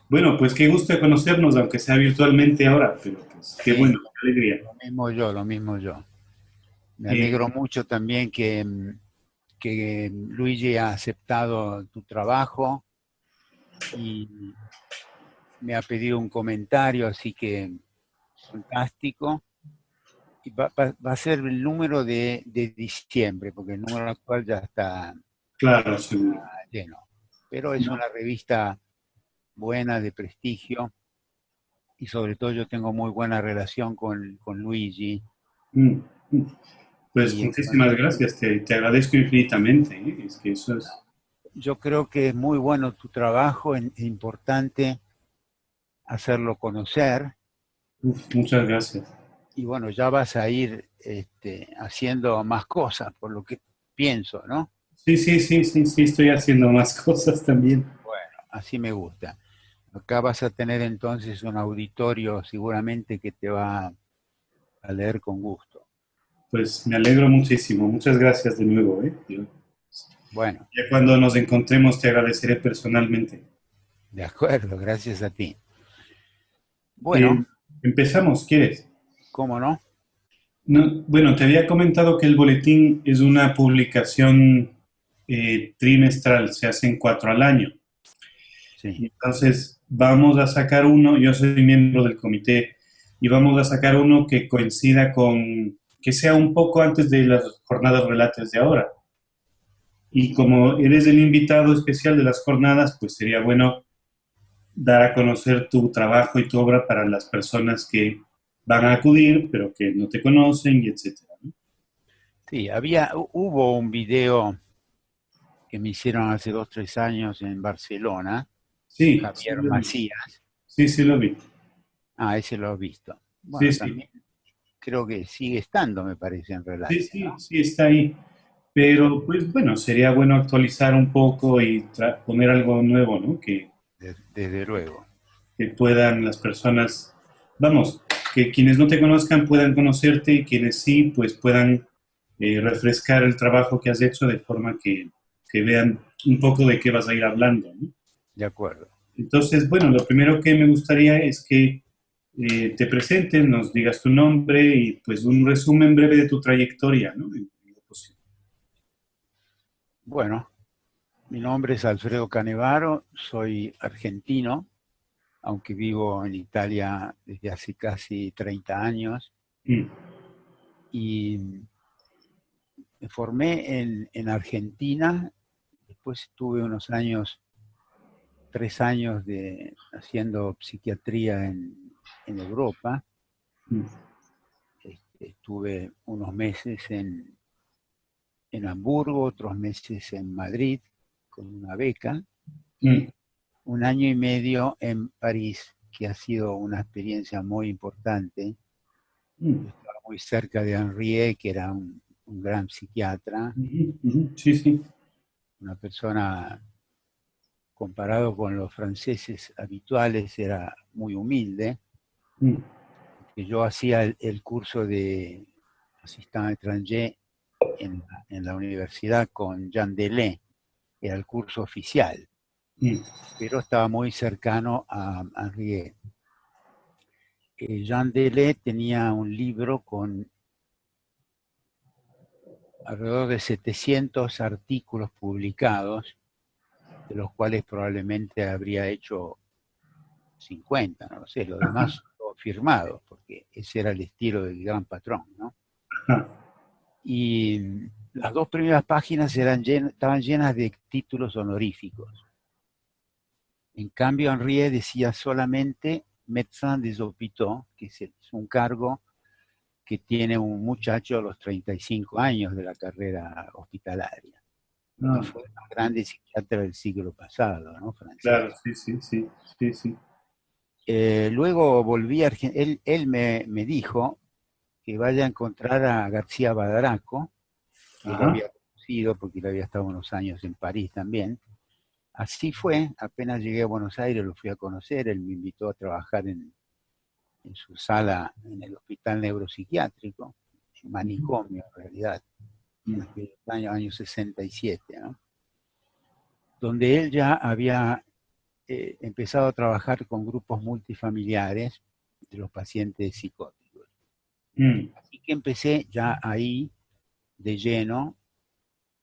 Bueno, pues qué gusto de conocernos, aunque sea virtualmente ahora, pero pues qué Sí, bueno, qué alegría. lo mismo yo, lo mismo yo. Me Eh, alegro mucho también que Luigi ha aceptado tu trabajo y me ha pedido un comentario, así que fantástico. Y va a ser el número de diciembre, porque el número actual ya está claro, seguro. lleno. Pero es No, una revista buena, de prestigio, y sobre todo yo tengo muy buena relación con Luigi. mm, mm. Pues Y muchísimas gracias, te agradezco infinitamente, ¿eh? Es que eso es... yo creo que es muy bueno tu trabajo, es importante hacerlo conocer. Muchas gracias. Y bueno, ya vas a ir haciendo más cosas, por lo que pienso, ¿no? Sí, sí, sí, sí, sí, estoy haciendo más cosas también. Bueno, así me gusta. Acá vas a tener entonces un auditorio seguramente que te va a leer con gusto. Pues me alegro muchísimo. Muchas gracias de nuevo, ¿eh? Bueno, Ya cuando nos encontremos te agradeceré personalmente. de acuerdo, gracias a ti. Eh, Bueno, empezamos, ¿quieres? ¿cómo no? No, bueno, te había comentado que el boletín es una publicación trimestral, se hacen cuatro al año. Sí. Y entonces vamos a sacar uno, yo soy miembro del comité, y vamos a sacar uno que coincida con, que sea un poco antes de las jornadas relatas de ahora. Y como eres el invitado especial de las jornadas, pues sería bueno dar a conocer tu trabajo y tu obra para las personas que van a acudir, pero que no te conocen, y etcétera, ¿no? Sí, hubo un video que me hicieron hace 2, 3 años en Barcelona con Sí, sí Javier lo vi. Macías. Sí, sí lo vi. Ah, ese lo he visto. Sí, Bueno, sí. también creo que sigue estando, me parece, en Sí, Relate, sí, ¿no? sí está ahí. Pero, pues bueno, sería bueno actualizar un poco y poner algo nuevo, ¿no? Desde luego. Que puedan las personas, vamos, que quienes no te conozcan puedan conocerte y quienes sí, pues puedan refrescar el trabajo que has hecho de forma que vean un poco de qué vas a ir hablando, ¿no? De acuerdo. Entonces, bueno, lo primero que me gustaría es que te presentes, nos digas tu nombre y pues un resumen breve de tu trayectoria, ¿no? En lo posible. Bueno, mi nombre es Alfredo Canevaro, soy argentino, aunque vivo en Italia desde hace casi 30 años, Mm, y me formé en Argentina, después estuve unos años, 3 años haciendo psiquiatría en Europa. mm, Estuve unos meses en Hamburgo, otros meses en Madrid con una beca mm, y un año y medio en París, que ha sido una experiencia muy importante. mm, Yo estaba muy cerca de Henriet, que era un gran psiquiatra, sí, sí. una persona comparado con los franceses habituales, era muy humilde, Mm, que yo hacía el curso de assistant étranger en la universidad con Jean Delay, era el curso oficial, mm, pero estaba muy cercano a Henriet. Jean Delay tenía un libro con alrededor de 700 artículos publicados, de los cuales probablemente habría hecho 50, no lo sé, los demás todos firmados, porque ese era el estilo del gran patrón, ¿no? ah, Y las dos primeras páginas estaban llenas de títulos honoríficos. En cambio, Henriet decía solamente médecin des hôpitaux, que es un cargo que tiene un muchacho a los 35 años de la carrera hospitalaria. Y ah, fue el más grande psiquiatra del siglo pasado, ¿no? claro, Francés. sí, sí, sí, sí, sí. Luego volví a Argentina. Él me dijo que vaya a encontrar a García Badaraco, que lo Ajá. había conocido porque él había estado unos años en París también. Así fue, apenas llegué a Buenos Aires lo fui a conocer, él me invitó a trabajar en su sala en el hospital neuropsiquiátrico, en manicomio en realidad, en Mm, aquellos años 67, ¿no? Donde él ya había empezado a trabajar con grupos multifamiliares de los pacientes psicóticos. Así que empecé ya ahí de lleno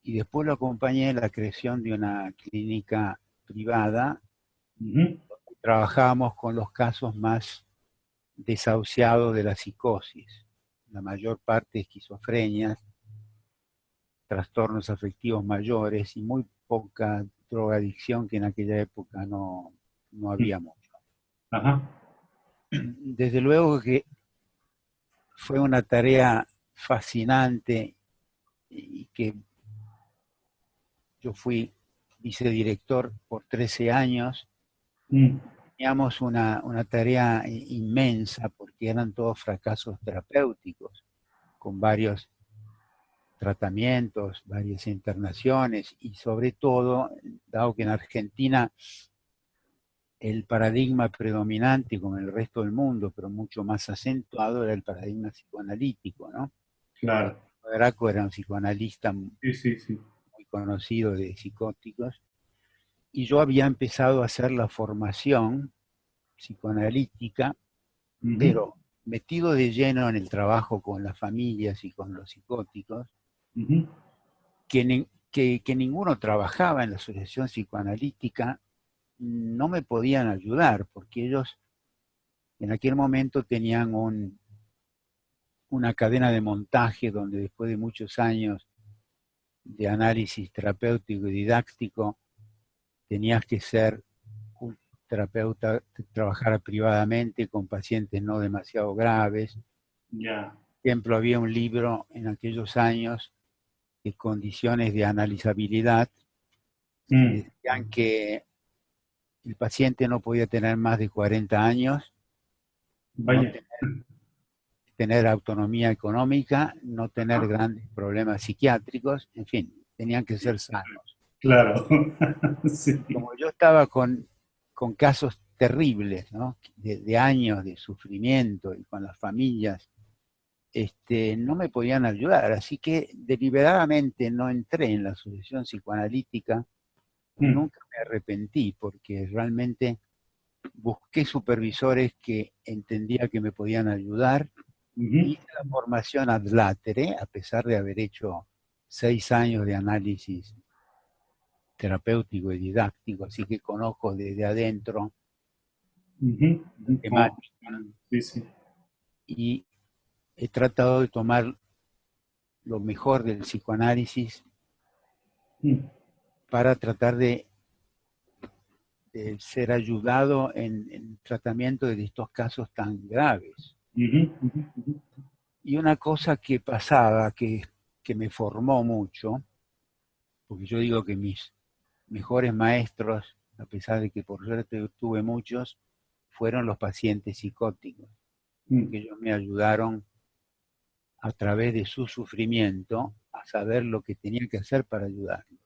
y después lo acompañé en la creación de una clínica privada. Trabajábamos con los casos más desahuciados de la psicosis, la mayor parte esquizofrenias, trastornos afectivos mayores y muy poca drogadicción, que en aquella época no había mucho. Ajá. Desde luego que fue una tarea fascinante y que yo fui vicedirector por 13 años. Teníamos una tarea inmensa porque eran todos fracasos terapéuticos, con varios tratamientos, varias internaciones y sobre todo, dado que en Argentina el paradigma predominante, como en el resto del mundo, pero mucho más acentuado, era el paradigma psicoanalítico, ¿no? Claro. Graco era un psicoanalista Sí. muy conocido de psicóticos, y yo había empezado a hacer la formación psicoanalítica, pero metido de lleno en el trabajo con las familias y con los psicóticos, que ninguno trabajaba en la asociación psicoanalítica, no me podían ayudar, porque ellos en aquel momento tenían una cadena de montaje donde después de muchos años de análisis terapéutico y didáctico, tenías que ser un terapeuta, trabajar privadamente con pacientes no demasiado graves. Ya. Por ejemplo, había un libro en aquellos años de condiciones de analizabilidad que decían que el paciente no podía tener más de 40 años, no tener autonomía económica, no tener grandes problemas psiquiátricos, en fin, tenían que ser sanos. Claro. Sí. Como yo estaba con casos terribles, ¿no? de años de sufrimiento y con las familias, no me podían ayudar, así que deliberadamente no entré en la asociación psicoanalítica y nunca me arrepentí porque realmente busqué supervisores que entendía que me podían ayudar. Hice la formación ad latere, a pesar de haber hecho 6 años de análisis terapéutico y didáctico, así que conozco desde adentro la temática Sí. y he tratado de tomar lo mejor del psicoanálisis para tratar de ser ayudado en el tratamiento de estos casos tan graves. Y una cosa que pasaba, que me formó mucho, porque yo digo que mis mejores maestros, a pesar de que por suerte tuve muchos, fueron los pacientes psicóticos, que ellos me ayudaron a través de su sufrimiento a saber lo que tenía que hacer para ayudarlos.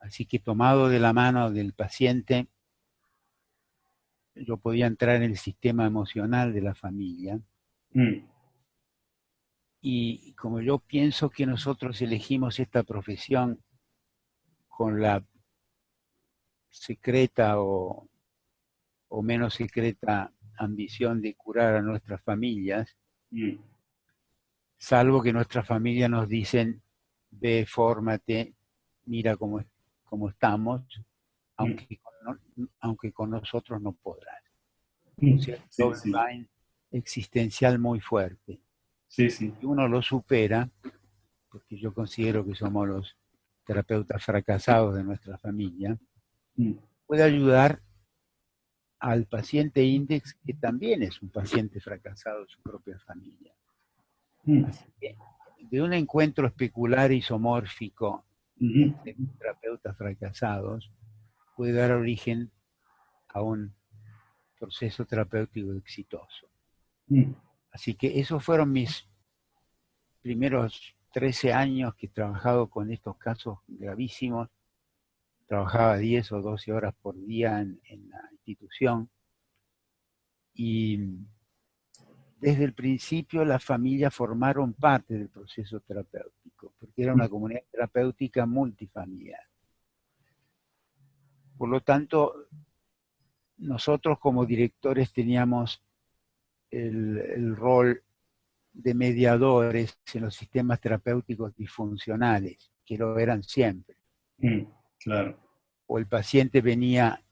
Así que tomado de la mano del paciente, yo podía entrar en el sistema emocional de la familia. Y como yo pienso que nosotros elegimos esta profesión con la secreta o menos secreta ambición de curar a nuestras familias, salvo que nuestras familias nos dicen, ve, fórmate, mira cómo estamos, aunque con nosotros no podrás. O sea, un doble existencial muy fuerte. Sí. Si uno lo supera, porque yo considero que somos los terapeutas fracasados de nuestra familia, puede ayudar al paciente índex, que también es un paciente fracasado de su propia familia. Así que de un encuentro especular isomórfico entre terapeutas fracasados puede dar origen a un proceso terapéutico exitoso. Así que esos fueron mis primeros 13 años que he trabajado con estos casos gravísimos. Trabajaba 10 o 12 horas por día en la institución y desde el principio las familias formaron parte del proceso terapéutico, porque era una comunidad terapéutica multifamiliar. Por lo tanto, nosotros como directores teníamos el rol de mediadores en los sistemas terapéuticos disfuncionales, que lo eran siempre. Claro. O el paciente venía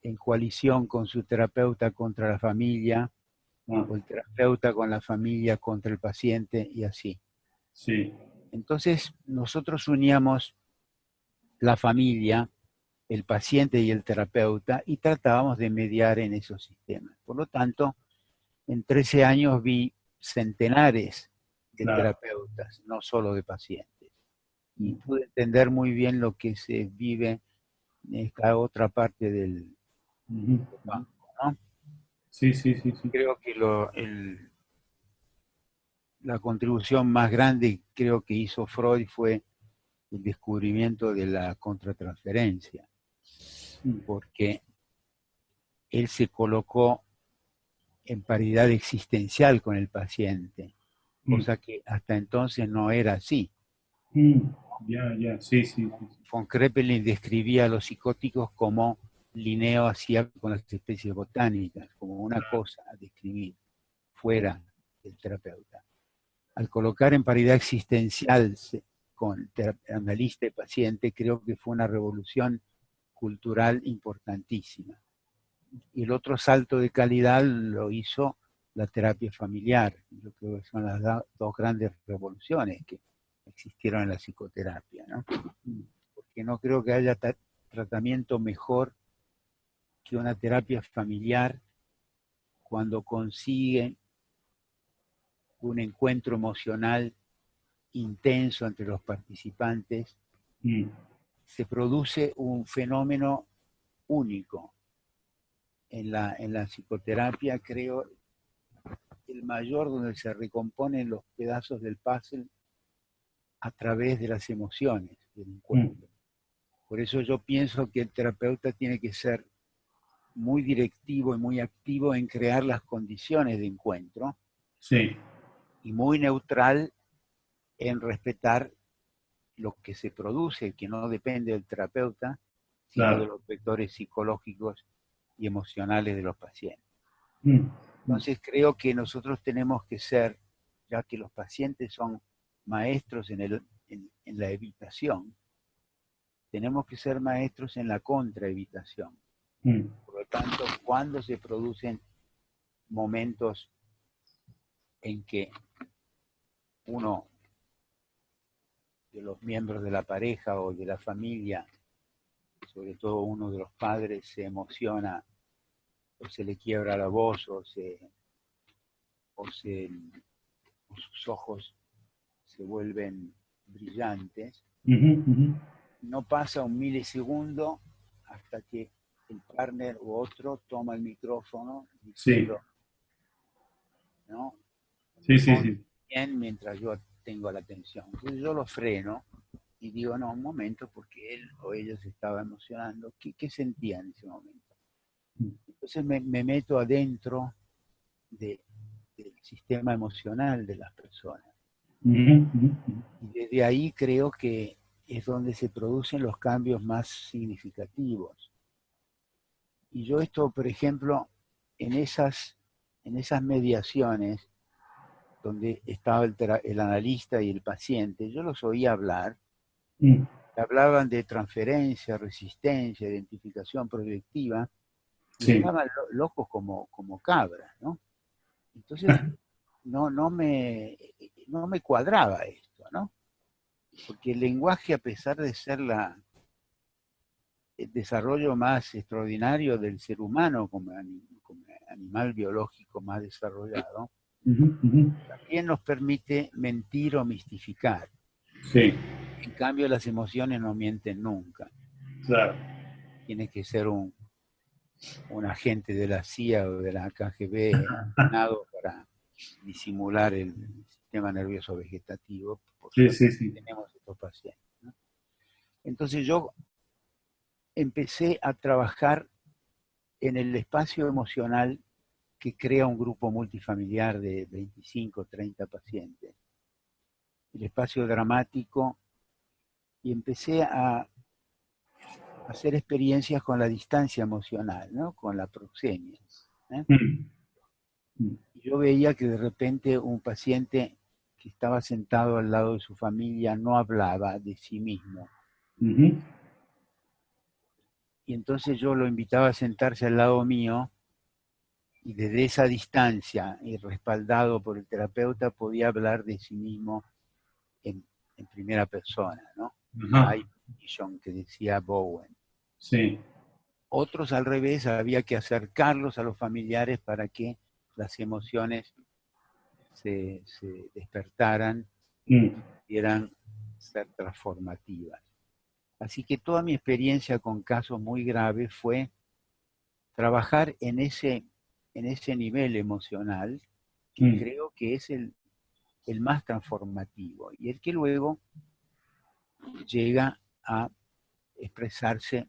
en coalición con su terapeuta contra la familia, o el terapeuta con la familia contra el paciente, y así. Sí. Entonces, nosotros uníamos la familia, el paciente y el terapeuta, y tratábamos de mediar en esos sistemas. Por lo tanto, en 13 años vi centenares de Claro. terapeutas, no solo de pacientes. Y pude entender muy bien lo que se vive en esta otra parte del banco, ¿no? Sí, sí, sí, sí. Creo que la contribución más grande creo que hizo Freud fue el descubrimiento de la contratransferencia, porque él se colocó en paridad existencial con el paciente, cosa que hasta entonces no era así. Ya, sí, sí, sí. Von Kraepelin describía a los psicóticos como Linneo hacía con las especies botánicas, como una cosa a describir fuera del terapeuta. Al colocar en paridad existencial con analista y paciente, creo que fue una revolución cultural importantísima. Y el otro salto de calidad lo hizo la terapia familiar. Yo creo que son las dos grandes revoluciones que existieron en la psicoterapia, ¿no? Porque no creo que haya tratamiento mejor que una terapia familiar cuando consigue un encuentro emocional intenso entre los participantes, se produce un fenómeno único. En la psicoterapia, creo, el mayor, donde se recomponen los pedazos del puzzle a través de las emociones del encuentro. Por eso yo pienso que el terapeuta tiene que ser muy directivo y muy activo en crear las condiciones de encuentro. Sí. Y muy neutral en respetar lo que se produce, que no depende del terapeuta, sino Claro. de los vectores psicológicos y emocionales de los pacientes. Entonces creo que nosotros tenemos que ser, ya que los pacientes son maestros en la evitación, tenemos que ser maestros en la contraevitación. Por lo tanto, cuando se producen momentos en que uno de los miembros de la pareja o de la familia, sobre todo uno de los padres, se emociona o se le quiebra la voz o sus ojos se vuelven brillantes, no pasa un milisegundo hasta que el partner u otro toma el micrófono diciendo, Sí. ¿no? Sí, sí, sí. Bien, mientras yo tengo la atención. Entonces yo lo freno y digo, no, un momento, porque él o ella se estaba emocionando. ¿Qué sentía en ese momento? Entonces me meto adentro del sistema emocional de las personas. Y desde ahí creo que es donde se producen los cambios más significativos. Y yo esto, por ejemplo, en esas mediaciones donde estaba el analista y el paciente, yo los oía hablar, hablaban de transferencia, resistencia, identificación proyectiva, y Sí. estaban locos como cabras, ¿no? Entonces no me cuadraba esto, ¿no? Porque el lenguaje, a pesar de ser el desarrollo más extraordinario del ser humano como animal biológico más desarrollado, también nos permite mentir o mistificar. Sí. En cambio, las emociones no mienten nunca. Claro. Tiene que ser un agente de la CIA o de la KGB entrenado para disimular el sistema nervioso vegetativo. Por Sí, suerte sí, sí. tenemos estos pacientes, ¿no? Entonces yo empecé a trabajar en el espacio emocional que crea un grupo multifamiliar de 25, 30 pacientes. El espacio dramático, y empecé a hacer experiencias con la distancia emocional, ¿no? Con la proxemia. ¿eh? Mm, mm, Yo veía que de repente un paciente que estaba sentado al lado de su familia no hablaba de sí mismo. ujú, Y entonces yo lo invitaba a sentarse al lado mío y desde esa distancia y respaldado por el terapeuta podía hablar de sí mismo en, en primera persona, ¿no? ajá, I vision que decía Bowen. sí. Otros al revés, había que acercarlos a los familiares para que las emociones se despertaran Mm, y pudieran ser transformativas. Así que toda mi experiencia con casos muy graves fue trabajar en ese nivel emocional que mm, creo que es el más transformativo y el que luego llega a expresarse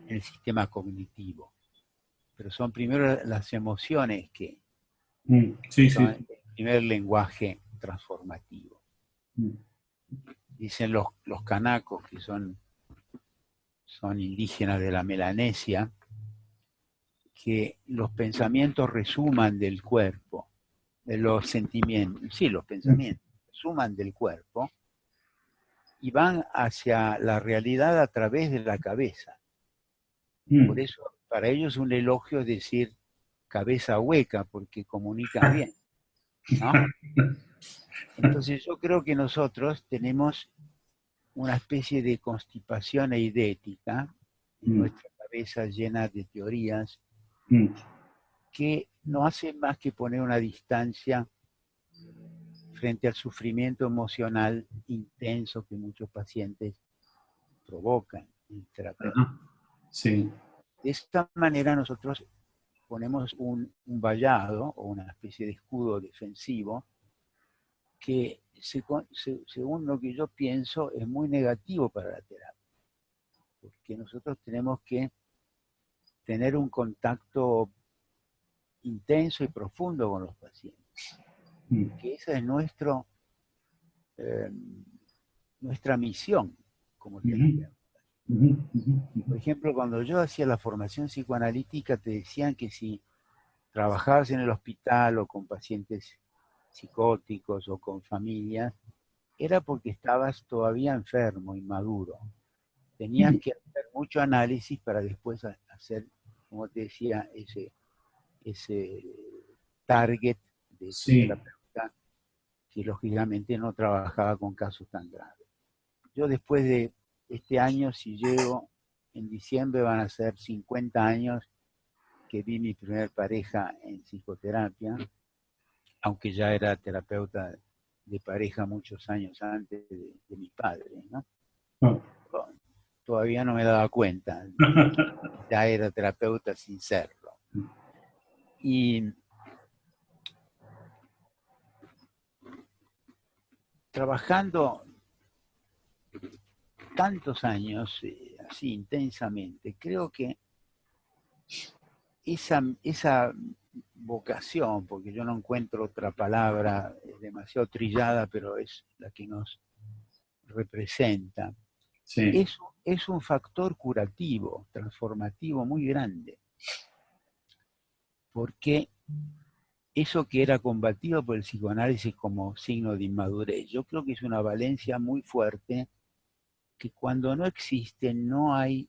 en el sistema cognitivo. Pero son primero las emociones que sí, son sí. el primer lenguaje transformativo. Mm, Dicen los canacos, que son indígenas de la Melanesia, que los pensamientos resuman del cuerpo, de los sentimientos, sí, los mm, pensamientos resuman del cuerpo y van hacia la realidad a través de la cabeza. Por mm. eso, para ellos un elogio es decir cabeza hueca, porque comunican bien, ¿no? Entonces yo creo que nosotros tenemos una especie de constipación eidética en Mm, nuestra cabeza llena de teorías mm, que no hace más que poner una distancia frente al sufrimiento emocional intenso que muchos pacientes provocan en terapia. ajá, sí. De esta manera nosotros ponemos un vallado o una especie de escudo defensivo que según lo que yo pienso es muy negativo para la terapia, porque nosotros tenemos que tener un contacto intenso y profundo con los pacientes, Mm, que esa es eh, nuestra misión como ujú, terapeuta. ujú, ujú, ujú. Por ejemplo, cuando yo hacía la formación psicoanalítica, te decían que si trabajabas en el hospital o con pacientes psicóticos o con familias, era porque estabas todavía enfermo, inmaduro. Tenías Mm, que hacer mucho análisis para después hacer, como te decía, ese target de ese sí. terapeuta que lógicamente no trabajaba con casos tan graves. Yo después de este año, si llego en diciembre, van a ser 50 años que vi mi primer pareja en psicoterapia, aunque ya era terapeuta de pareja muchos años antes de mi padre, ¿no? Ah. Todavía no me daba cuenta de que ya era terapeuta sin serlo. Y trabajando tantos años así intensamente, creo que esa vocación, porque yo no encuentro otra palabra demasiado trillada, pero es la que nos representa, Sí. es un factor curativo, transformativo muy grande, porque eso que era combatido por el psicoanálisis como signo de inmadurez, yo creo que es una valencia muy fuerte que cuando no existe no hay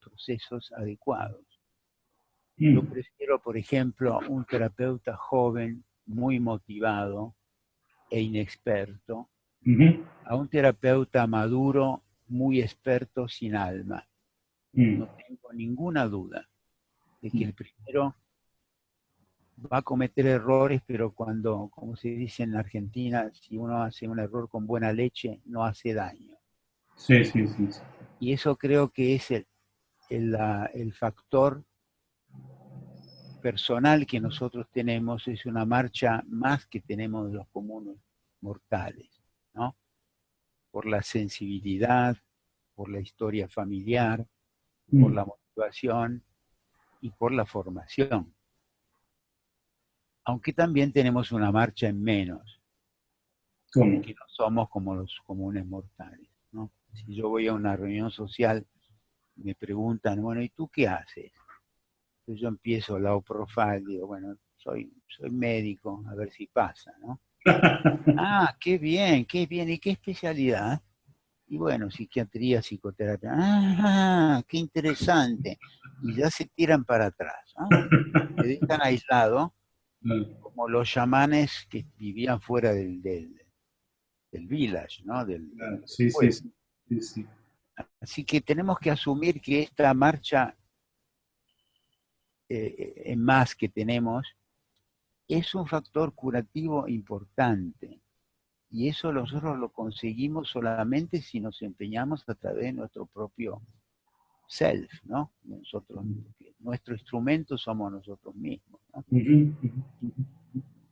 procesos adecuados. Yo Mm, prefiero, por ejemplo, un terapeuta joven, muy motivado e inexperto, ujú, a un terapeuta maduro, muy experto, sin alma. mm, No tengo ninguna duda de que mm. el primero va a cometer errores, pero cuando, como se dice en Argentina, si uno hace un error con buena leche, no hace daño. Sí, sí, sí, sí. Y eso creo que es el factor personal que nosotros tenemos, es una marcha más que tenemos los comunes mortales, ¿no? Por la sensibilidad, por la historia familiar, por Mm, la motivación y por la formación. Aunque también tenemos una marcha en menos, ¿cómo? porque no somos como los comunes mortales, ¿no? Si yo voy a una reunión social me preguntan, bueno, ¿y tú qué haces? Entonces yo empiezo low profile, digo, bueno, soy médico, a ver si pasa, ¿no? Ah, qué bien, ¿y qué especialidad? Y bueno, psiquiatría, psicoterapia. Ah, qué interesante. Y ya se tiran para atrás, ¿no? Se dejan aislados como los chamanes que vivían fuera del village, ¿no? Claro, Del sí, sí, pueblo. sí, sí, sí. Así que tenemos que asumir que esta marcha en más que tenemos es un factor curativo importante. Y eso nosotros lo conseguimos solamente si nos empeñamos a través de nuestro propio self, ¿no? Nosotros, nuestro instrumento somos nosotros mismos, ¿no? Ujú, ujú, ujú.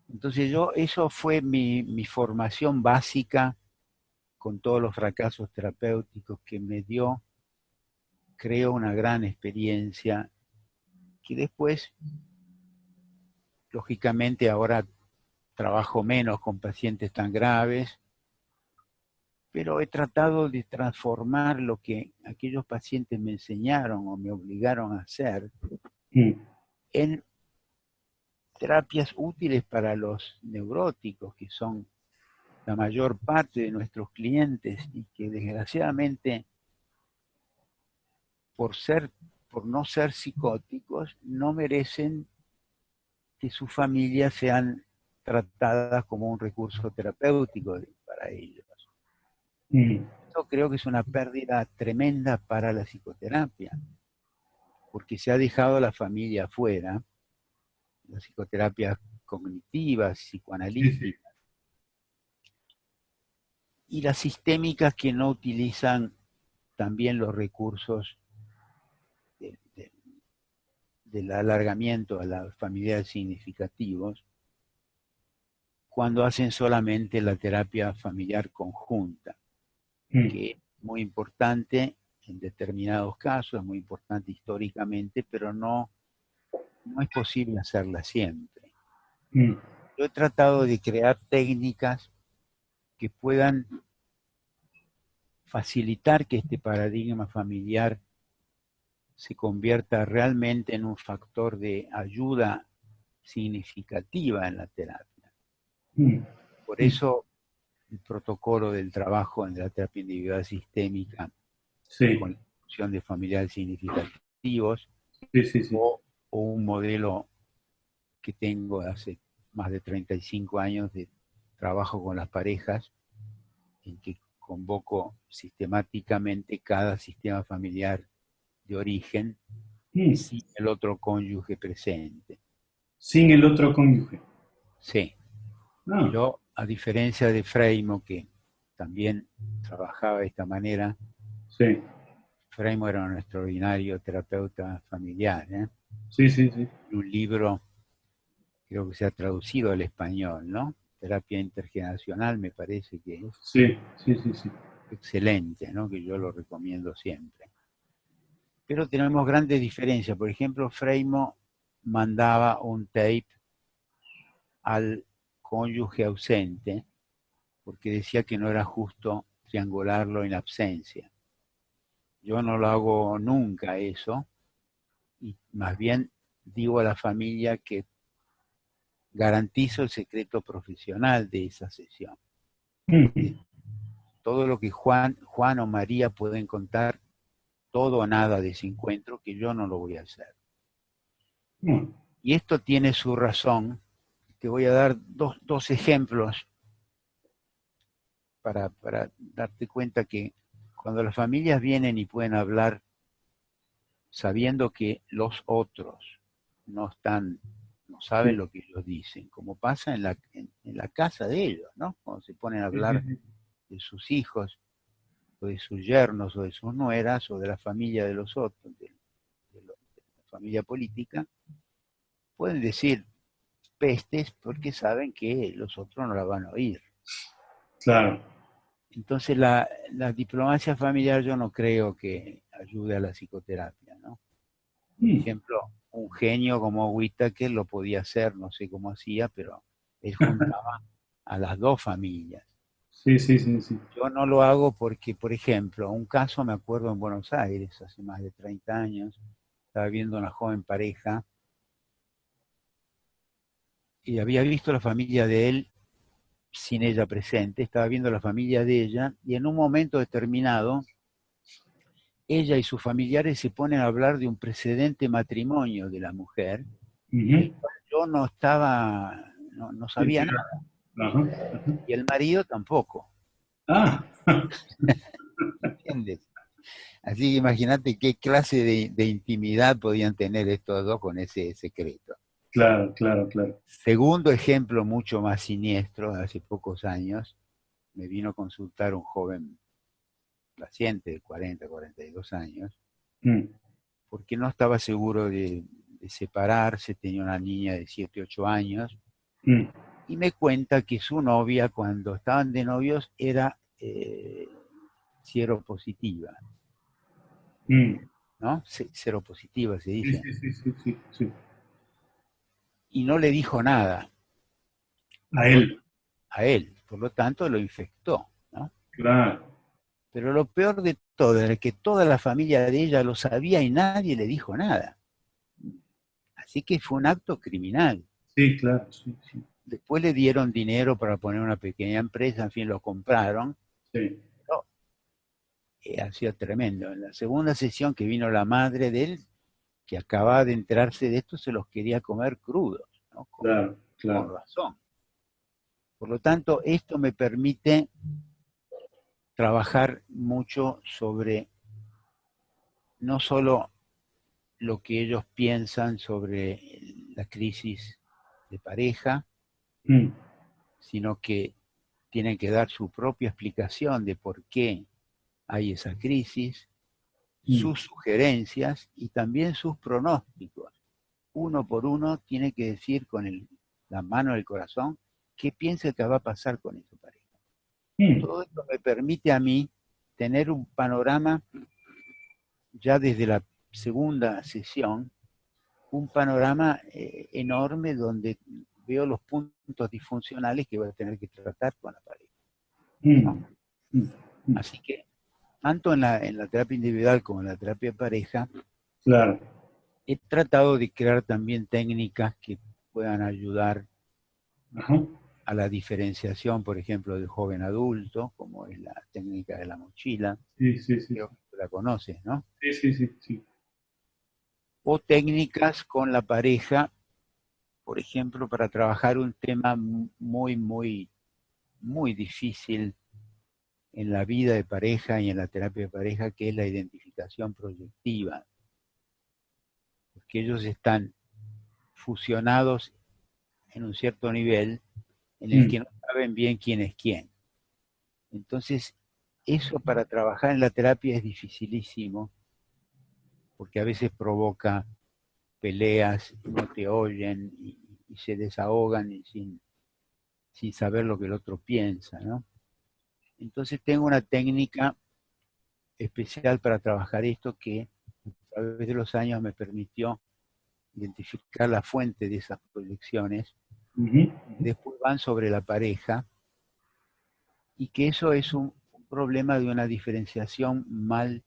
Entonces eso fue mi formación básica con todos los fracasos terapéuticos que me dio, creo, una gran experiencia que después, lógicamente, ahora trabajo menos con pacientes tan graves, pero he tratado de transformar lo que aquellos pacientes me enseñaron o me obligaron a hacer Mm, en terapias útiles para los neuróticos, que son la mayor parte de nuestros clientes y que desgraciadamente por ser, por no ser psicóticos, no merecen que sus familias sean tratadas como un recurso terapéutico para ellos. mm, Yo creo que es una pérdida tremenda para la psicoterapia, porque se ha dejado a la familia afuera, las psicoterapias cognitivas, sí, sí. psicoanalíticas, y las sistémicas que no utilizan también los recursos de, de, del alargamiento a los familiares significativos, cuando hacen solamente la terapia familiar conjunta, Mm, que es muy importante en determinados casos, es muy importante históricamente, pero no es posible hacerla siempre. mm, Yo he tratado de crear técnicas que puedan facilitar que este paradigma familiar se convierta realmente en un factor de ayuda significativa en la terapia. mm, Por mm. eso el protocolo del trabajo en la terapia individual sistémica Sí, con la inclusión de familiares significativos sí, sí, sí. o un modelo que tengo hace más de 35 años de trabajo con las parejas, en que convoco sistemáticamente cada sistema familiar de origen Mm. sin el otro cónyuge presente. Sin el otro cónyuge. Sí, Ah, yo, a diferencia de Freimo, que también trabajaba de esta manera, sí, Freimo era un extraordinario terapeuta familiar, ¿eh? sí, sí, sí. Un libro, creo que se ha traducido al español, ¿no? Terapia intergeneracional, me parece que es Sí, sí, sí, sí. excelente, ¿no? Que yo lo recomiendo siempre. Pero tenemos grandes diferencias. Por ejemplo, Freimo mandaba un tape al cónyuge ausente porque decía que no era justo triangularlo en absencia. Yo no lo hago nunca eso, y más bien digo a la familia que garantizo el secreto profesional de esa sesión. Mm, Todo lo que Juan o María pueden contar, todo o nada de ese encuentro, que yo no lo voy a hacer. mm, Y esto tiene su razón. Te voy a dar dos ejemplos para darte cuenta que cuando las familias vienen y pueden hablar sabiendo que los otros no están, no saben sí, lo que ellos dicen, como pasa en la casa de ellos, ¿no? Cuando se ponen a sí, sí, hablar sí. de sus hijos, o de sus yernos, o de sus nueras, o de la familia de los otros, de la familia política, pueden decir pestes porque saben que los otros no la van a oír. Claro. Entonces la diplomacia familiar yo no creo que ayude a la psicoterapia, ¿no? Por Mm. ejemplo, un genio como Whittaker lo podía hacer, no sé cómo hacía, pero él juntaba a las dos familias. Sí, sí, sí, sí. Yo no lo hago porque, por ejemplo, un caso me acuerdo en Buenos Aires, hace más de 30 años, estaba viendo una joven pareja y había visto la familia de él sin ella presente, estaba viendo la familia de ella y en un momento determinado ella y sus familiares se ponen a hablar de un precedente matrimonio de la mujer, del Ujú. cual yo no estaba, no Sí, sabía nada, claro. Ajá, ajá. y el marido tampoco, Ah, ¿entiendes? Así que imagínate qué clase de intimidad podían tener estos dos con ese secreto. claro, claro, claro. Segundo ejemplo mucho más siniestro, hace pocos años, me vino a consultar un joven paciente de 40, 42 años, Mm, porque no estaba seguro de separarse, tenía una niña de 7, 8 años, mm, y me cuenta que su novia, cuando estaban de novios, era sieropositiva, mm. ¿no? Seropositiva se Sí, dice. sí, sí, sí, sí, sí. Y no le dijo nada A por lo- él, a él, por lo tanto lo infectó, ¿no? claro. Pero lo peor de todo era que toda la familia de ella lo sabía y nadie le dijo nada. Así que fue un acto criminal. Sí, claro, sí, sí, Después le dieron dinero para poner una pequeña empresa, en fin, lo compraron. sí. No, ha sido tremendo. En la segunda sesión que vino la madre de él, que acababa de enterarse de esto, se los quería comer crudos, ¿no? Claro, Con claro. razón. Por lo tanto, esto me permite trabajar mucho sobre no solo lo que ellos piensan sobre la crisis de pareja, Mm, sino que tienen que dar su propia explicación de por qué hay esa crisis, mm, sus sugerencias y también sus pronósticos. Uno por uno tiene que decir con la mano del corazón qué piensa que va a pasar con esa pareja. mm, Todo esto me permite a mí tener un panorama ya desde la segunda sesión, un panorama enorme donde veo los puntos disfuncionales que voy a tener que tratar con la pareja, ¿no? mm, mm, mm. Así que, tanto en la terapia individual como en la terapia de pareja, Claro. he tratado de crear también técnicas que puedan ayudar Ajá. a la diferenciación, por ejemplo, del joven adulto, como es la técnica de la mochila, Sí, sí, sí, creo sí. que tú la conoces, ¿no? Sí, sí, sí, sí. O técnicas con la pareja, por ejemplo, para trabajar un tema muy, muy, muy difícil en la vida de pareja y en la terapia de pareja, que es la identificación proyectiva, porque ellos están fusionados en un cierto nivel en el Mm, que no saben bien quién es quién. Entonces, eso para trabajar en la terapia es dificilísimo, porque a veces provoca peleas, no te oyen y se desahogan sin saber lo que el otro piensa, ¿no? Entonces tengo una técnica especial para trabajar esto que a través de los años me permitió identificar la fuente de esas proyecciones, ujú, ujú. después van sobre la pareja y que eso es un problema de una diferenciación mal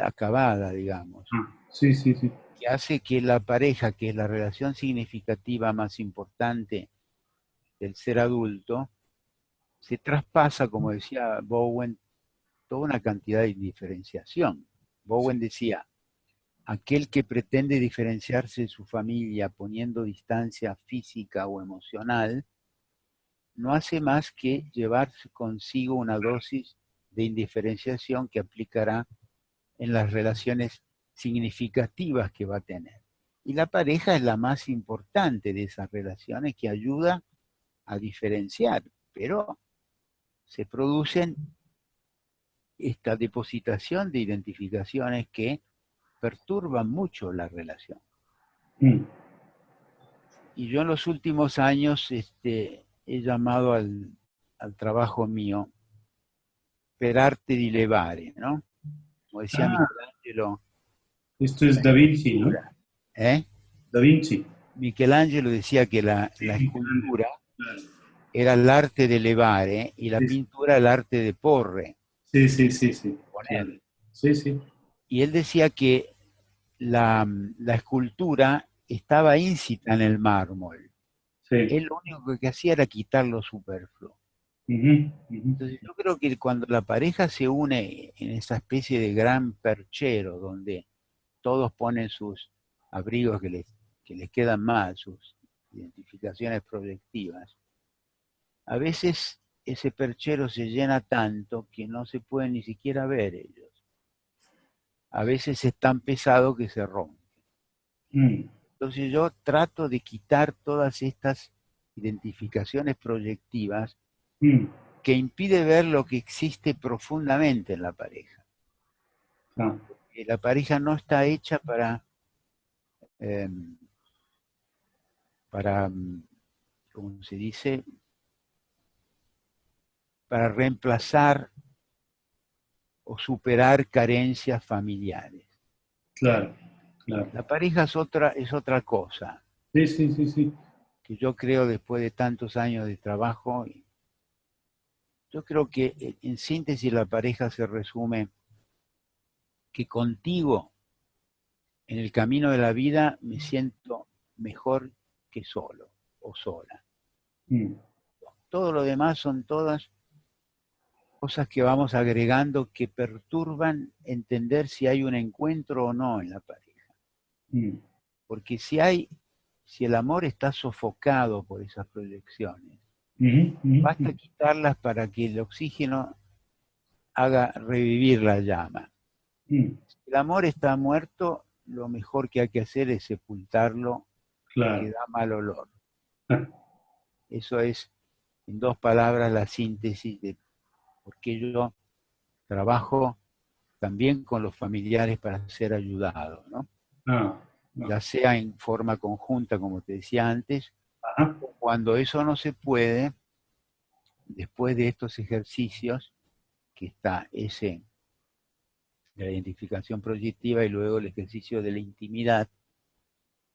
acabada, digamos, Ah, sí, sí, sí. que hace que la pareja, que es la relación significativa más importante del ser adulto, se traspasa, como decía Bowen, toda una cantidad de diferenciación. Bowen decía, aquel que pretende diferenciarse de su familia poniendo distancia física o emocional, no hace más que llevarse consigo una dosis de indiferenciación que aplicará en las relaciones significativas que va a tener. Y la pareja es la más importante de esas relaciones que ayuda a diferenciar, pero se producen esta depositación de identificaciones que perturban mucho la relación. Mm, Y yo en los últimos años he llamado al trabajo mío per arte di levare, ¿no? Como decía ah, Michelangelo, esto es la Da Vinci, ¿no? escultura. ¿Eh? Da Vinci. Michelangelo decía que la Sí, Michelangelo, escultura claro. era el arte de levare y la Sí, pintura el arte de porre, sí, sí, sí, sí, claro. poner. Sí, sí, Y él decía que la escultura estaba íncita en el mármol. sí. Él lo único que hacía era quitar lo superfluo. Ujú, ujú. Entonces yo creo que cuando la pareja se une en esa especie de gran perchero donde todos ponen sus abrigos que les quedan mal, sus identificaciones proyectivas, a veces ese perchero se llena tanto que no se pueden ni siquiera ver ellos. A veces es tan pesado que se rompe. Mm, Entonces yo trato de quitar todas estas identificaciones proyectivas mm. que impide ver lo que existe profundamente en la pareja. Ah, La pareja no está hecha eh, para, ¿cómo se dice? Para reemplazar o superar carencias familiares. claro, claro. La pareja es otra cosa, Sí, sí, sí, sí. que yo creo después de tantos años de trabajo, yo creo que en síntesis la pareja se resume que contigo en el camino de la vida me siento mejor que solo o sola. Mm, Todo lo demás son todas cosas que vamos agregando que perturban entender si hay un encuentro o no en la pareja. mm, Porque si el amor está sofocado por esas proyecciones, ujú, ujú, basta quitarlas para que el oxígeno haga revivir la llama. mm, Si el amor está muerto, lo mejor que hay que hacer es sepultarlo porque claro. da mal olor. Ah, Eso es, en dos palabras, la síntesis de por qué yo trabajo también con los familiares para ser ayudados, ¿no? ah, Ya sea en forma conjunta, como te decía antes, ajá. o cuando eso no se puede, después de estos ejercicios, que está ese de la identificación proyectiva y luego el ejercicio de la intimidad,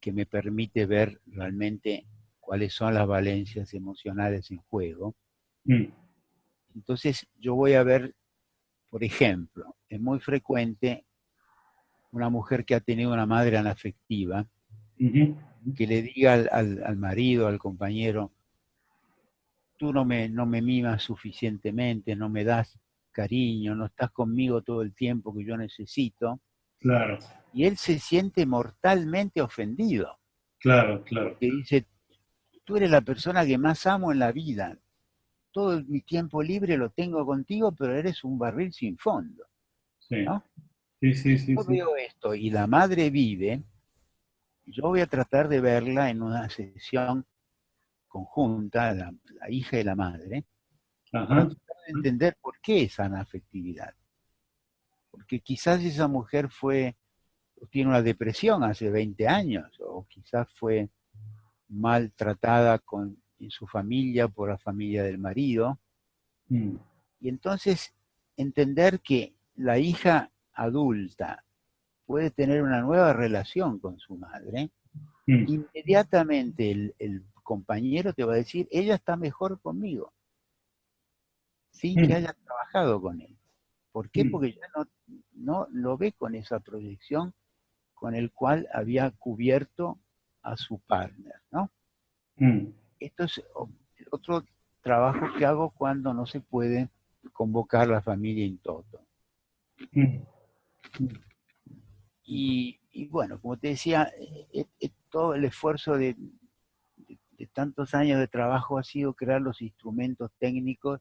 que me permite ver realmente cuáles son las valencias emocionales en juego. Mm, Entonces yo voy a ver, por ejemplo, es muy frecuente una mujer que ha tenido una madre anafectiva, ujú, que le diga al marido, al compañero, tú no me mimas suficientemente, no me das cariño, no estás conmigo todo el tiempo que yo necesito, claro, y él se siente mortalmente ofendido, claro, claro. porque dice, tú eres la persona que más amo en la vida, todo mi tiempo libre lo tengo contigo, pero eres un barril sin fondo, Sí, ¿no? sí, sí, Si sí, yo sí. veo esto y la madre vive, yo voy a tratar de verla en una sesión conjunta, la hija y la madre, para Ajá. tratar de entender por qué esa afectividad. Porque quizás esa mujer tiene una depresión hace 20 años, o quizás fue maltratada en su familia por la familia del marido. Mm, Y entonces entender que la hija adulta puede tener una nueva relación con su madre, mm, inmediatamente el compañero te va a decir, ella está mejor conmigo, sin que mm, haya trabajado con él. ¿Por qué? mm, Porque ya no lo ve con esa proyección con el cual había cubierto a su partner, ¿no? mm, Esto es otro trabajo que hago cuando no se puede convocar la familia in toto. mm, mm. Y bueno, como te decía, todo el esfuerzo de tantos años de trabajo ha sido crear los instrumentos técnicos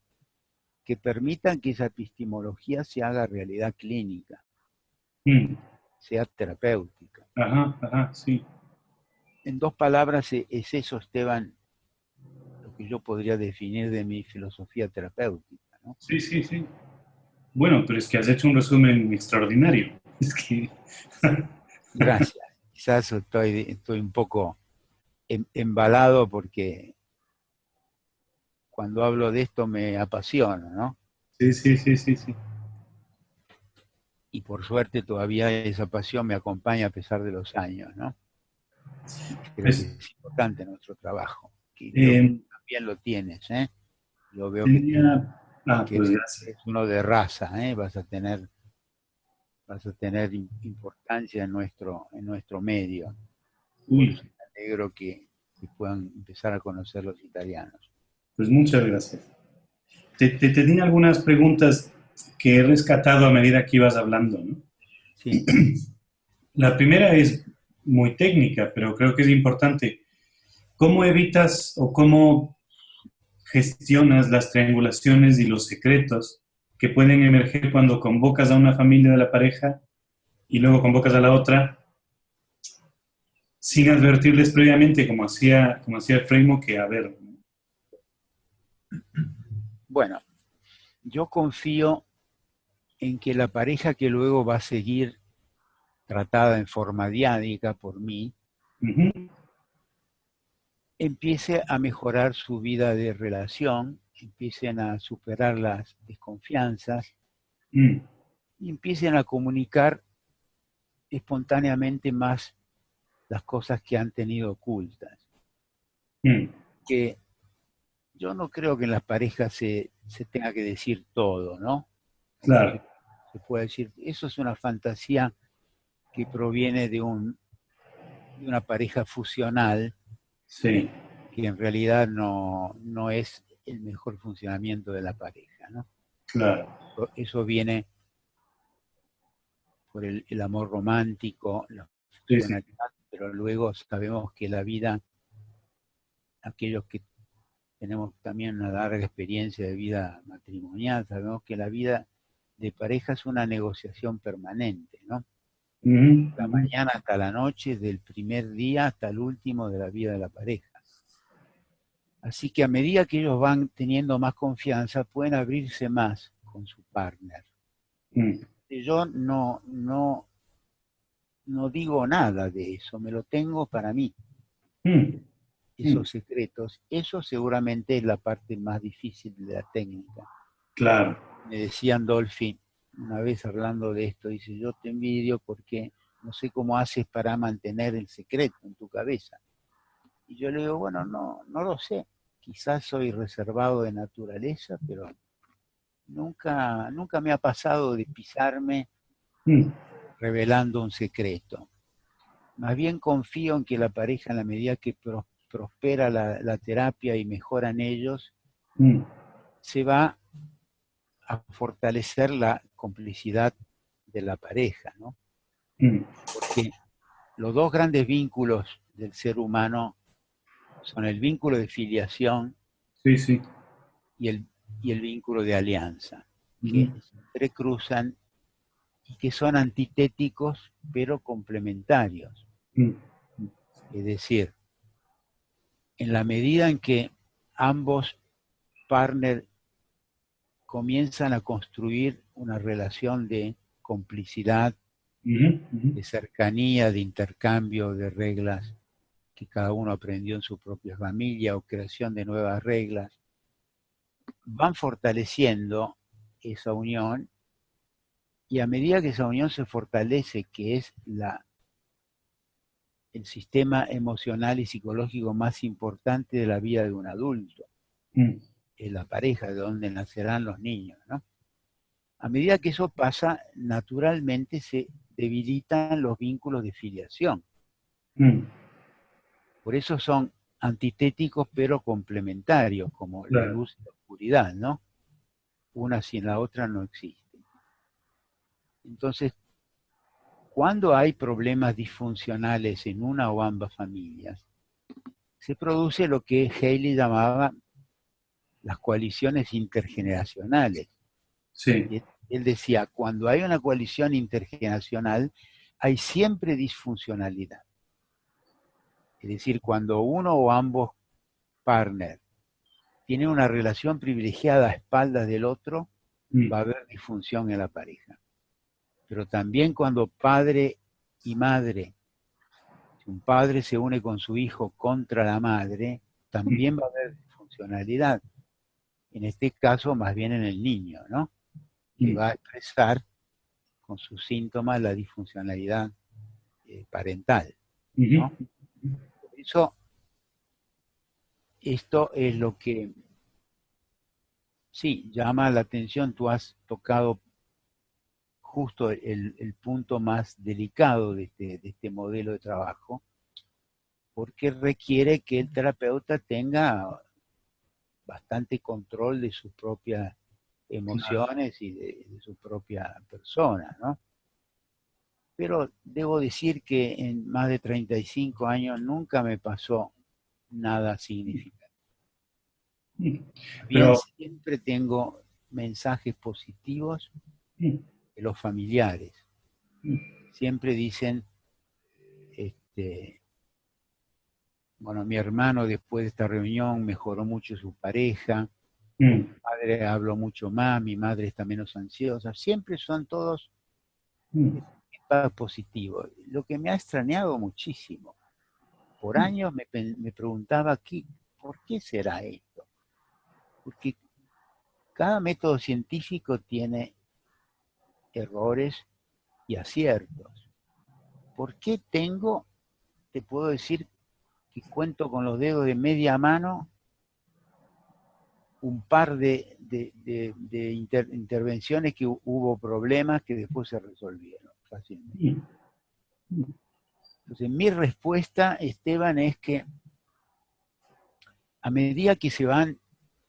que permitan que esa epistemología se haga realidad clínica, Mm. sea terapéutica. Ajá, ajá, sí. En dos palabras es eso, Esteban, lo que yo podría definir de mi filosofía terapéutica, ¿no? Sí, sí, sí. Bueno, pero es que has hecho un resumen extraordinario. Es que, Gracias. Quizás estoy un poco embalado porque cuando hablo de esto me apasiona, ¿no? sí, sí, sí, sí, sí. Y por suerte todavía esa pasión me acompaña a pesar de los años, ¿no? Y creo que Pues, es importante nuestro trabajo, que creo que eh, también lo tienes, ¿eh? Yo veo Tenía... Ah, que pues gracias. eres uno de raza, ¿eh? Vas a tener importancia en nuestro medio. Por Uy, eso me alegro que puedan empezar a conocer los italianos. pues muchas gracias. Te tenía algunas preguntas que he rescatado a medida que ibas hablando, ¿no? Sí, La primera es muy técnica, pero creo que es importante. ¿Cómo evitas o cómo gestionas las triangulaciones y los secretos que pueden emerger cuando convocas a una familia de la pareja y luego convocas a la otra sin advertirles previamente, como hacía el framework, que a ver? bueno, yo confío en que la pareja que luego va a seguir tratada en forma diádica por mí, Ujú, empiece a mejorar su vida de relación, empiecen a superar las desconfianzas mm, y empiecen a comunicar espontáneamente más las cosas que han tenido ocultas. mm, Que yo no creo que en las parejas se tenga que decir todo, ¿no? claro, Se puede decir, eso es una fantasía que proviene de una pareja fusional sí, que en realidad no es el mejor funcionamiento de la pareja, ¿no? claro, Eso viene por el amor romántico, la sí, sí, funcionalidad, pero luego sabemos que la vida, aquellos que tenemos también una larga experiencia de vida matrimonial, sabemos que la vida de pareja es una negociación permanente, ¿no? ujú, La ujú, mañana hasta la noche, del primer día hasta el último de la vida de la pareja. Así que a medida que ellos van teniendo más confianza, pueden abrirse más con su partner. mm, Yo no digo nada de eso, me lo tengo para mí, mm, mm, esos secretos. Eso seguramente es la parte más difícil de la técnica. claro, Me decían Dolphy, una vez hablando de esto, dice, yo te envidio porque no sé cómo haces para mantener el secreto en tu cabeza. Y yo le digo, bueno, no lo sé. Quizás soy reservado de naturaleza, pero nunca me ha pasado de pisarme mm, revelando un secreto. Más bien confío en que la pareja, en la medida que prospera la terapia y mejoran ellos, mm, se va a fortalecer la complicidad de la pareja, ¿no? mm, Porque los dos grandes vínculos del ser humano son el vínculo de filiación sí, sí, y y el vínculo de alianza, ujú, que se entrecruzan y que son antitéticos pero complementarios. mm, Es decir, en la medida en que ambos partners comienzan a construir una relación de complicidad, ujú, ujú, de cercanía, de intercambio de reglas que cada uno aprendió en su propia familia o creación de nuevas reglas, van fortaleciendo esa unión y a medida que esa unión se fortalece, que es el sistema emocional y psicológico más importante de la vida de un adulto, mm, es la pareja de donde nacerán los niños, ¿no? A medida que eso pasa, naturalmente se debilitan los vínculos de filiación. mm, Por eso son antitéticos pero complementarios, como la claro, luz y la oscuridad, ¿no? Una sin la otra no existe. Entonces, cuando hay problemas disfuncionales en una o ambas familias, se produce lo que Haley llamaba las coaliciones intergeneracionales. sí, Él decía, cuando hay una coalición intergeneracional, hay siempre disfuncionalidad. Es decir, cuando uno o ambos partners tienen una relación privilegiada a espaldas del otro, mm, va a haber disfunción en la pareja. Pero también cuando padre y madre, si un padre se une con su hijo contra la madre, también va a haber disfuncionalidad. En este caso, más bien en el niño, ¿no? Que mm, va a expresar con sus síntomas la disfuncionalidad parental, ujú, ¿no? Por eso, esto es lo que sí, llama la atención, tú has tocado justo el punto más delicado de este modelo de trabajo, porque requiere que el terapeuta tenga bastante control de sus propias Claro. emociones y de su propia persona, ¿no? Pero debo decir que en más de 35 años nunca me pasó nada significativo. Bien, Pero, siempre tengo mensajes positivos de los familiares. Siempre dicen, este, bueno, mi hermano después de esta reunión mejoró mucho su pareja, con mi padre habló mucho más, mi madre está menos ansiosa. Siempre son todos feedback positivos. Lo que me ha extrañado muchísimo. Por años me preguntaba aquí, ¿por qué será esto? Porque cada método científico tiene errores y aciertos. ¿Por qué tengo, te puedo decir que cuento con los dedos de media mano, un par de intervenciones que hubo problemas que después se resolvieron fácilmente? Entonces, mi respuesta, Esteban, es que a medida que se van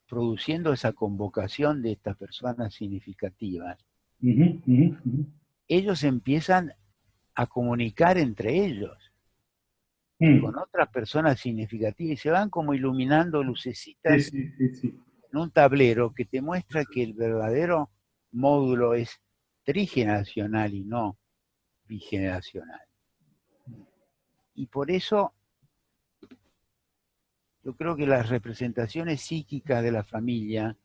produciendo esa convocación de estas personas significativas, ellos empiezan a comunicar entre ellos con otras personas significativas y se van como iluminando Sí, lucecitas sí, sí, sí. en un tablero que te muestra que el verdadero módulo es trigeneracional y no bigeneracional. Y por eso yo creo que las representaciones psíquicas de la familia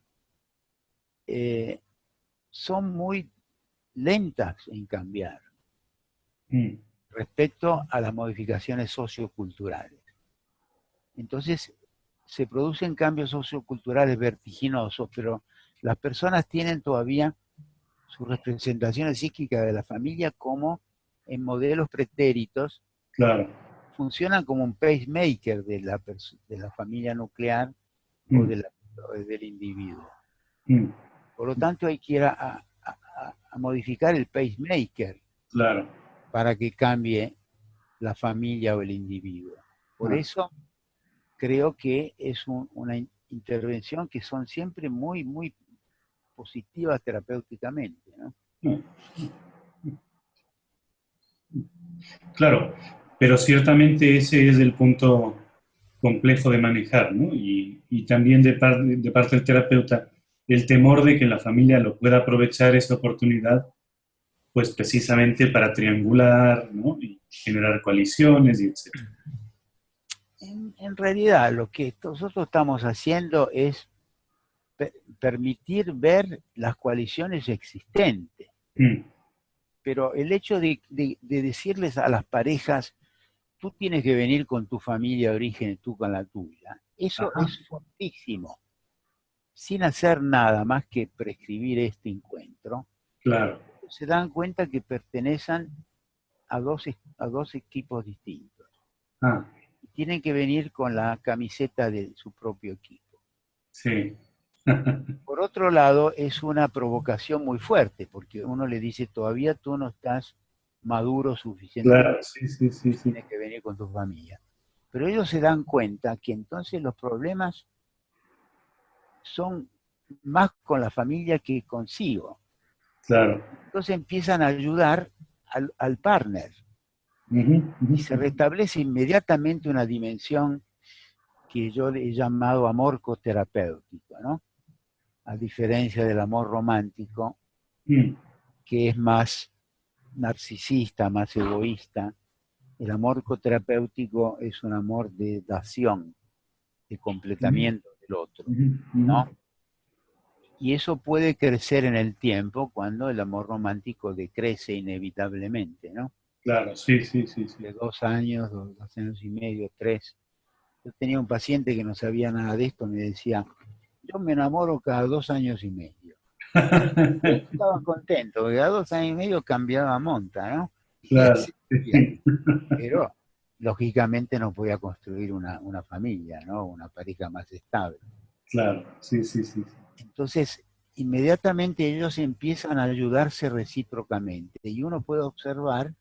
son muy lentas en cambiar respecto a las modificaciones socioculturales. Entonces, se producen cambios socioculturales vertiginosos, pero las personas tienen todavía sus representaciones psíquicas de la familia como en modelos pretéritos, Claro. funcionan como un pacemaker de la familia nuclear o del individuo. Por lo tanto, hay que ir a modificar el pacemaker Claro. para que cambie la familia o el individuo. Por Ah. eso creo que es una intervención que son siempre muy, muy positivas terapéuticamente, ¿no? Claro, pero ciertamente ese es el punto complejo de manejar, ¿no? Y también de parte del terapeuta, el temor de que la familia lo pueda aprovechar esa oportunidad, pues precisamente para triangular, ¿no? Y generar coaliciones y etcétera. En realidad, lo que nosotros estamos haciendo es permitir ver las coaliciones existentes. Pero el hecho de decirles a las parejas, tú tienes que venir con tu familia de origen y tú con la tuya, eso Ajá, es fortísimo. Sin hacer nada más que prescribir este encuentro, claro. se dan cuenta que pertenecen a dos equipos distintos. Ah, Tienen que venir con la camiseta de su propio equipo. sí. Por otro lado, es una provocación muy fuerte, porque uno le dice, todavía tú no estás maduro Claro, suficientemente, sí, sí, sí, sí. tienes que venir con tu familia. Pero ellos se dan cuenta que entonces los problemas son más con la familia que consigo. Claro. Entonces empiezan a ayudar al partner y se restablece inmediatamente una dimensión que yo he llamado amor coterapéutico, ¿no? A diferencia del amor romántico, que es más narcisista, más egoísta. El amor coterapéutico es un amor de dación, de completamiento del otro, ¿no? Y eso puede crecer en el tiempo cuando el amor romántico decrece inevitablemente, ¿no? Claro, sí, sí, sí, sí. De 2 años, 2 años y medio, 3. Yo tenía un paciente que no sabía nada de esto, me decía, yo me enamoro cada 2 años y medio. Yo estaba contento, porque cada 2 años y medio cambiaba monta, ¿no? Y él Claro. se decía, pero lógicamente no podía construir una familia, ¿no? Una pareja más estable. Claro, sí, sí, sí. Entonces, inmediatamente ellos empiezan a ayudarse recíprocamente y uno puede observar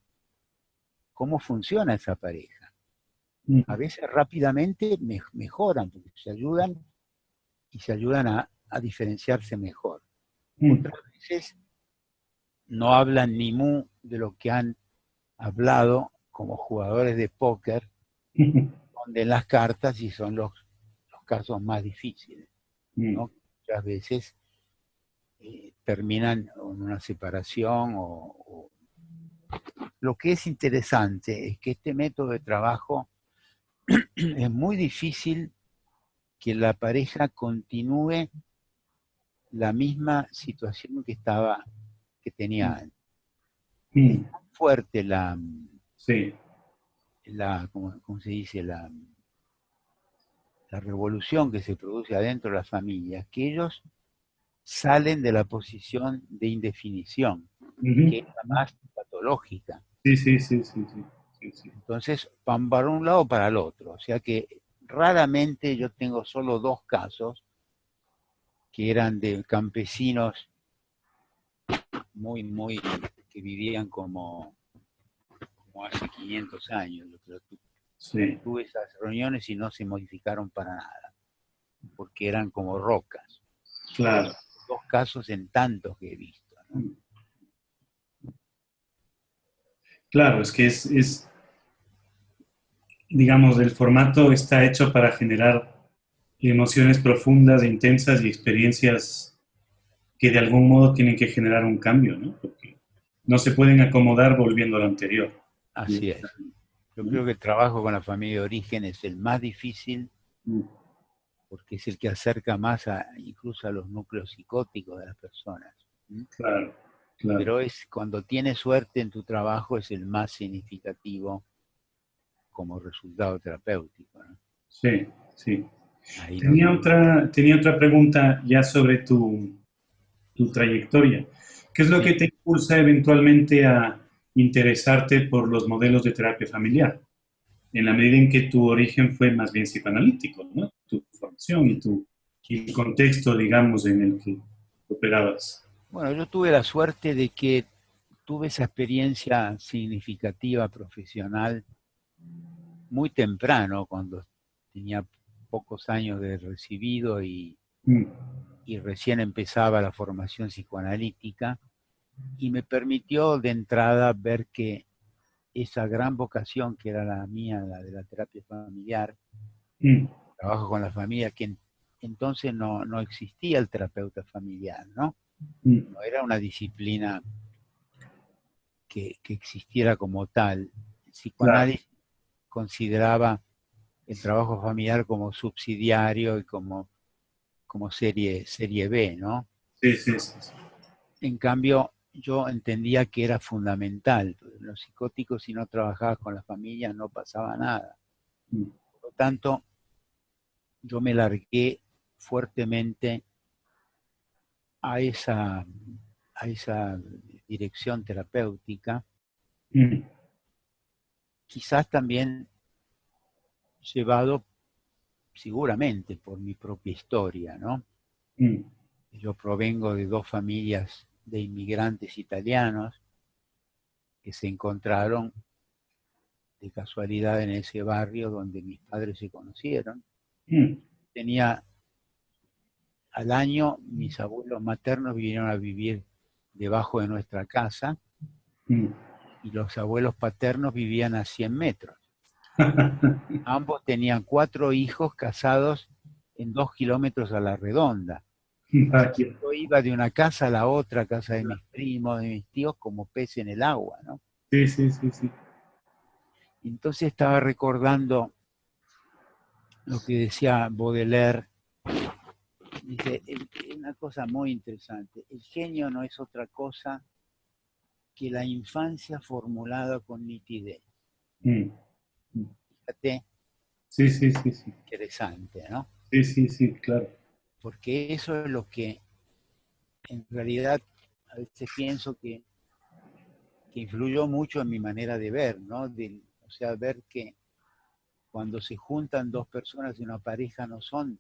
cómo funciona esa pareja. A veces rápidamente mejoran, porque se ayudan y se ayudan a diferenciarse mejor. Otras veces no hablan ni mu de lo que han hablado como jugadores de póker, donde las cartas y son los casos más difíciles, ¿no? Muchas veces terminan en una separación o... Lo que es interesante es que este método de trabajo es muy difícil que la pareja continúe la misma situación que tenía antes. Es tan fuerte ¿cómo se dice? La revolución que se produce adentro de las familias, que ellos salen de la posición de indefinición, que es la más patológica. Sí. Entonces, van para un lado o para el otro. O sea que raramente yo tengo solo 2 casos que eran de campesinos muy, que vivían como hace 500 años. Tuve esas reuniones y no se modificaron para nada, porque eran como rocas. Claro. 2 casos en tantos que he visto, ¿no? Claro, es que digamos, el formato está hecho para generar emociones profundas, intensas y experiencias que de algún modo tienen que generar un cambio, ¿no? Porque no se pueden acomodar volviendo a lo anterior. Así es. Yo creo que el trabajo con la familia de origen es el más difícil porque es el que acerca más incluso a los núcleos psicóticos de las personas. Claro. Pero cuando tienes suerte en tu trabajo es el más significativo como resultado terapéutico, ¿no? Sí. Ahí Tenía otra pregunta ya sobre tu trayectoria. ¿Qué es lo que te impulsa eventualmente a interesarte por los modelos de terapia familiar? En la medida en que tu origen fue más bien psicoanalítico, ¿no? Tu formación y el contexto, digamos, en el que operabas. Bueno, yo tuve la suerte de que tuve esa experiencia significativa profesional muy temprano, cuando tenía pocos años de recibido y recién empezaba la formación psicoanalítica, y me permitió de entrada ver que esa gran vocación que era la mía, la de la terapia familiar, trabajo con la familia, que entonces no existía el terapeuta familiar, ¿no? No era una disciplina que existiera como tal. El psicoanálisis consideraba el trabajo familiar como subsidiario y como serie B, ¿no? Sí. En cambio, yo entendía que era fundamental. Los psicóticos, si no trabajabas con las familias, no pasaba nada. Por lo tanto, yo me largué fuertemente a esa dirección terapéutica, quizás también llevado seguramente por mi propia historia, ¿no? Yo provengo de 2 familias de inmigrantes italianos que se encontraron de casualidad en ese barrio donde mis padres se conocieron. Al año, mis abuelos maternos vinieron a vivir debajo de nuestra casa y los abuelos paternos vivían a 100 metros. Ambos tenían 4 hijos casados en 2 kilómetros a la redonda. Yo iba de una casa a la otra, casa de mis primos, de mis tíos, como pez en el agua, ¿no? Sí. Entonces estaba recordando lo que decía Baudelaire. Dice, una cosa muy interesante, el genio no es otra cosa que la infancia formulada con nitidez. Fíjate. Sí. Interesante, ¿no? Sí, claro. Porque eso es lo que en realidad a veces pienso que influyó mucho en mi manera de ver, ¿no? O sea, ver que cuando se juntan 2 personas de una pareja no son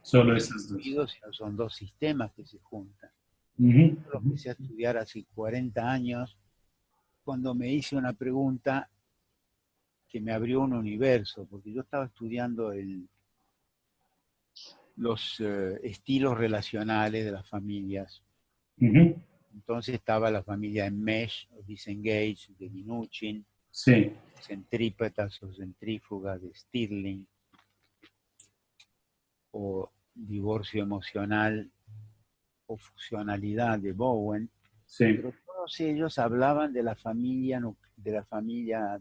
Solo dos esas dos. individuos, sino son dos sistemas que se juntan. Ujú, Yo lo ujú. empecé a estudiar hace 40 años, cuando me hice una pregunta que me abrió un universo, porque yo estaba estudiando los estilos relacionales de las familias. Ujú. Entonces estaba la familia Enmesh o Disengage de Minuchin, Sí, centrípetas o centrífugas de Stirling, o divorcio emocional o fusionalidad de Bowen, sí, pero todos ellos hablaban de la familia, de la familia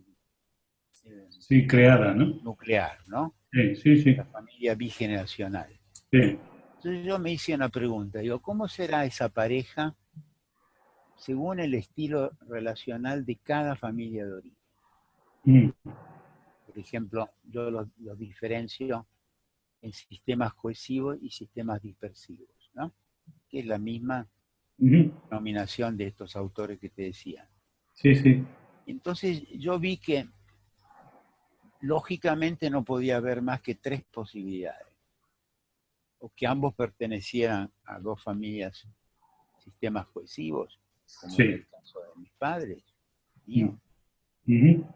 eh, sí, creada, ¿no? nuclear, ¿no? Sí, sí, La sí, familia bigeneracional. sí. Entonces yo me hice una pregunta, digo, ¿cómo será esa pareja según el estilo relacional de cada familia de origen? Mm, Por ejemplo, yo los diferencio en sistemas cohesivos y sistemas dispersivos, ¿no? Que es la misma ujú. denominación de estos autores que te decía. Sí, sí. Entonces yo vi que lógicamente no podía haber más que tres posibilidades, o que ambos pertenecieran a dos familias, sistemas cohesivos, como era Sí. el caso de mis padres, Mm, mío, ujú.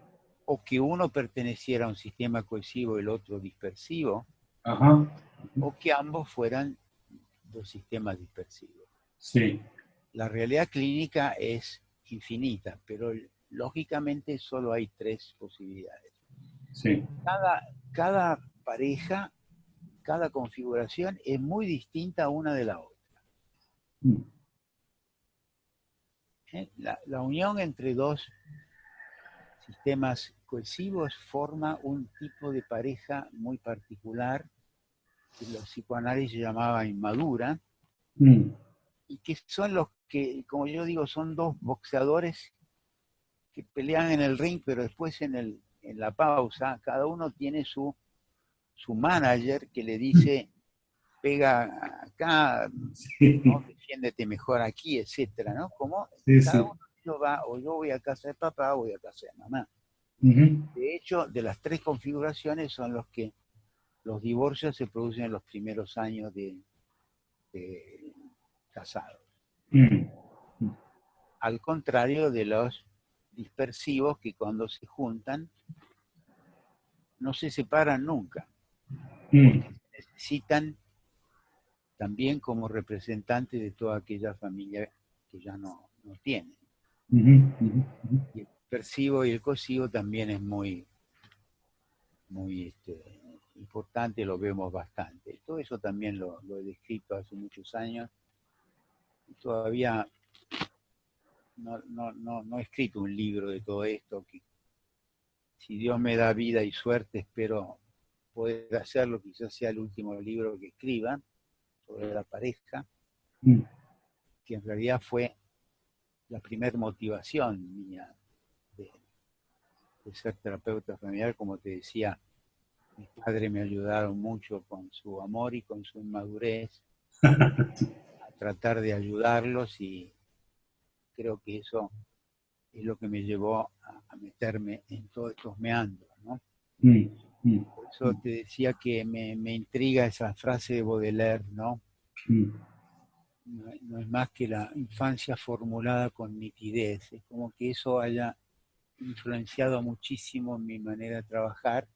o que uno perteneciera a un sistema cohesivo y el otro dispersivo, Ajá. o que ambos fueran dos sistemas dispersivos. Sí, La realidad clínica es infinita, pero lógicamente solo hay tres posibilidades. sí. Cada pareja, cada configuración es muy distinta una de la otra. Mm, ¿Eh? La unión entre dos sistemas cohesivos forma un tipo de pareja muy particular que los psicoanálisis llamaban inmadura, mm. y que son los que, como yo digo, son dos boxeadores que pelean en el ring, pero después en la pausa, cada uno tiene su manager que le dice, pega acá, ¿no? Sí, Defiéndete mejor aquí, etcétera, ¿no? Como sí, cada sí. uno de ellos va, o yo voy a casa de papá, o voy a casa de mamá. Ujú. De hecho, de las tres configuraciones son los que los divorcios se producen en los primeros años de casados. Mm, Al contrario de los dispersivos que cuando se juntan no se separan nunca, mm, porque se necesitan también como representantes de toda aquella familia que ya no tienen. ujú, ujú, ujú. Y el dispersivo y el cohesivo también es muy importante, lo vemos bastante. Todo eso también lo he descrito hace muchos años y todavía no he escrito un libro de todo esto, que si Dios me da vida y suerte espero poder hacerlo, quizás sea el último libro que escriba sobre la pareja, Mm, que en realidad fue la primera motivación mía de, de ser terapeuta familiar. Como te decía, mis padres me ayudaron mucho con su amor y con su inmadurez a tratar de ayudarlos, y creo que eso es lo que me llevó a meterme en todos estos meandros, ¿no? mm, mm, Por eso te decía que me intriga esa frase de Baudelaire, ¿no? mm, No es más que la infancia formulada con nitidez. Es como que eso haya influenciado muchísimo en mi manera de trabajar,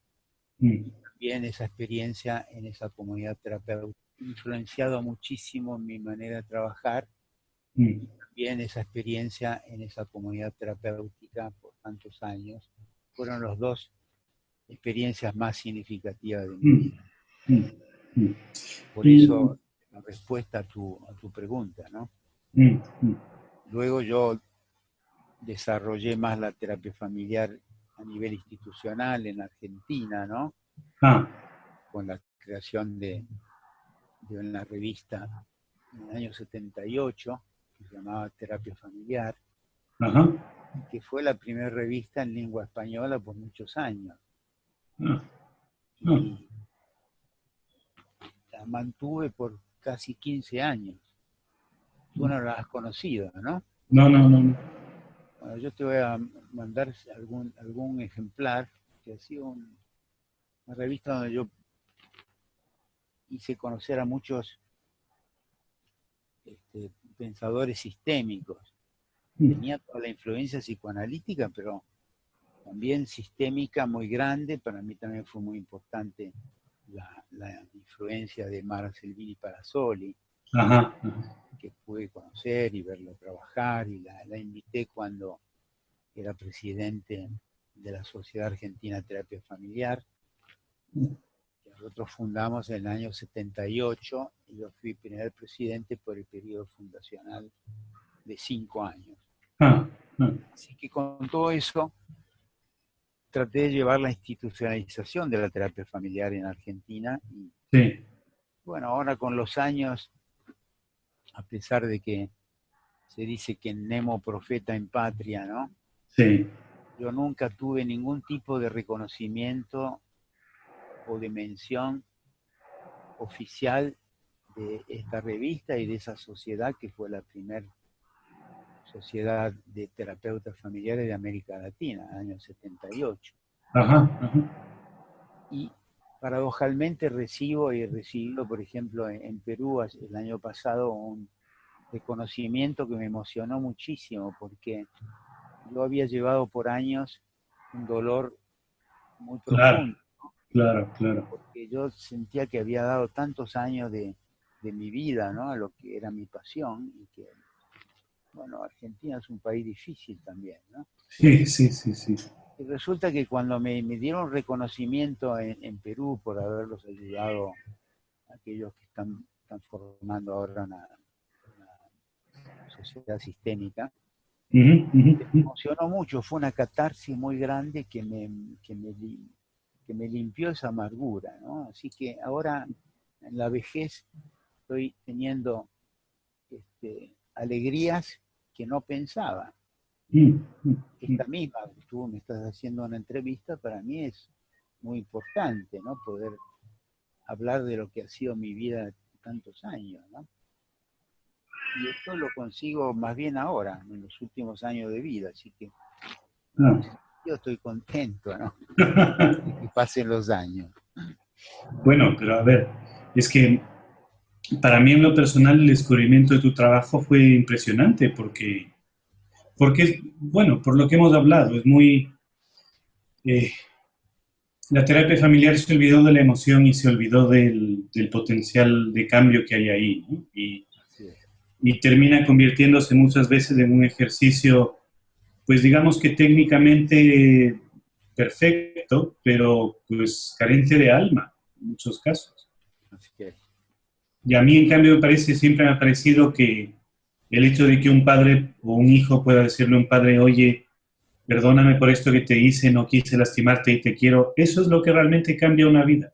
mm, y también esa experiencia en esa comunidad terapéutica. Influenciado muchísimo en mi manera de trabajar, mm, y también esa experiencia en esa comunidad terapéutica por tantos años. Fueron las dos experiencias más significativas de mi mm, vida. mm, mm. Por Y, eso, la respuesta a tu pregunta, ¿no? mm, mm. Luego yo desarrollé más la terapia familiar a nivel institucional en Argentina, ¿no? Ah, Con la creación de una revista en el año 78 que se llamaba Terapia Familiar, ajá. que fue la primera revista en lengua española por muchos años. Ah, ah. Y la mantuve por casi 15 años. Tú no la has conocido, ¿no? No, no, no, no. Bueno, yo te voy a mandar algún ejemplar, que ha sido una revista donde yo hice conocer a muchos pensadores sistémicos. Tenía toda la influencia psicoanalítica, pero también sistémica muy grande. Para mí también fue muy importante la influencia de Mara Selvini Parassoli, Ajá. que pude conocer y verla trabajar, y la invité cuando era presidente de la Sociedad Argentina de Terapia Familiar, que nosotros fundamos en el año 78, y yo fui primer presidente por el periodo fundacional de 5 años. Así que con todo eso traté de llevar la institucionalización de la terapia familiar en Argentina, y Sí. bueno, ahora con los años, a pesar de que se dice que nemo profeta in patria, ¿no? Sí. Yo nunca tuve ningún tipo de reconocimiento o de mención oficial de esta revista y de esa sociedad que fue la primera sociedad de terapeutas familiares de América Latina, año 78. Ajá. Y paradojalmente recibo, por ejemplo, en Perú el año pasado, un reconocimiento que me emocionó muchísimo, porque yo había llevado por años un dolor muy Claro, profundo, claro. porque yo sentía que había dado tantos años de mi vida, ¿no?, a lo que era mi pasión, y que, bueno, Argentina es un país difícil también, ¿no? Sí. Y resulta que cuando me dieron reconocimiento en Perú por haberlos ayudado a aquellos que están formando ahora una sociedad sistémica, me emocionó mucho. Fue una catarsis muy grande que me limpió esa amargura, ¿no? Así que ahora, en la vejez, estoy teniendo alegrías que no pensaba. Esta misma, tú me estás haciendo una entrevista, para mí es muy importante, ¿no?, poder hablar de lo que ha sido mi vida tantos años, ¿no? Y esto lo consigo más bien ahora, en los últimos años de vida, así que yo estoy contento, ¿no?, de que pasen los años. Bueno, pero a ver, es que para mí en lo personal el descubrimiento de tu trabajo fue impresionante porque bueno, por lo que hemos hablado, es muy... la terapia familiar se olvidó de la emoción y se olvidó del potencial de cambio que hay ahí, ¿no? Y termina convirtiéndose muchas veces en un ejercicio, pues digamos que técnicamente perfecto, pero pues carente de alma en muchos casos. Así que, Y a mí, en cambio, siempre me ha parecido que el hecho de que un padre o un hijo pueda decirle a un padre, oye, perdóname por esto que te hice, no quise lastimarte y te quiero, eso es lo que realmente cambia una vida.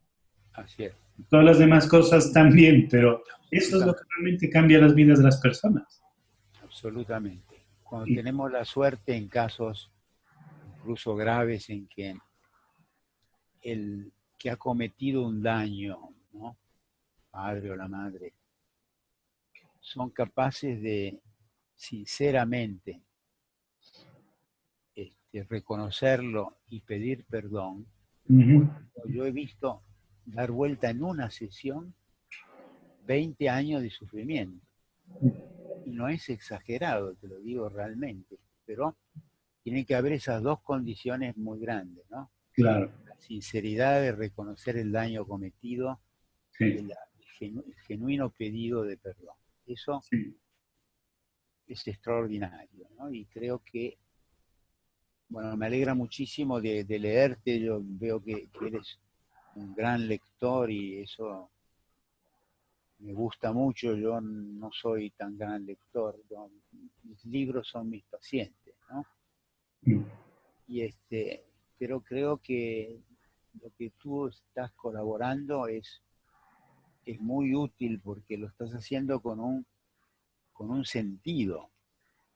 así es. Todas las demás cosas también, pero eso es lo que realmente cambia las vidas de las personas. Absolutamente. Cuando Y, tenemos la suerte, en casos incluso graves, en que el que ha cometido un daño, ¿no?, padre o la madre, son capaces de sinceramente reconocerlo y pedir perdón. Yo he visto dar vuelta en una sesión 20 años de sufrimiento. Y no es exagerado, te lo digo realmente, pero tiene que haber esas dos condiciones muy grandes, ¿no? claro. La sinceridad de reconocer el daño cometido y Sí, el genuino pedido de perdón. Eso sí. es extraordinario, ¿no? Y creo que, bueno, me alegra muchísimo de leerte. Yo veo que eres un gran lector y eso me gusta mucho. Yo no soy tan gran lector. Mis libros son mis pacientes, ¿no? Y pero creo que lo que tú estás colaborando es muy útil, porque lo estás haciendo con un sentido,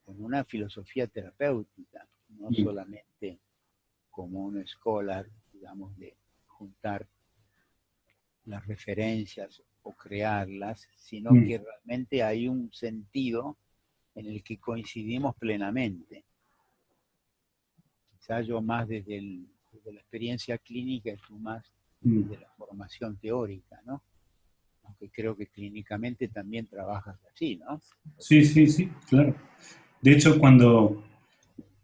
con una filosofía terapéutica, no solamente como un scholar, digamos, de juntar las referencias o crearlas, sino que realmente hay un sentido en el que coincidimos plenamente. Quizá yo más desde la experiencia clínica y tú más desde la formación teórica, ¿no? aunque creo que clínicamente también trabajas así, ¿no? Sí, sí, sí, claro. De hecho,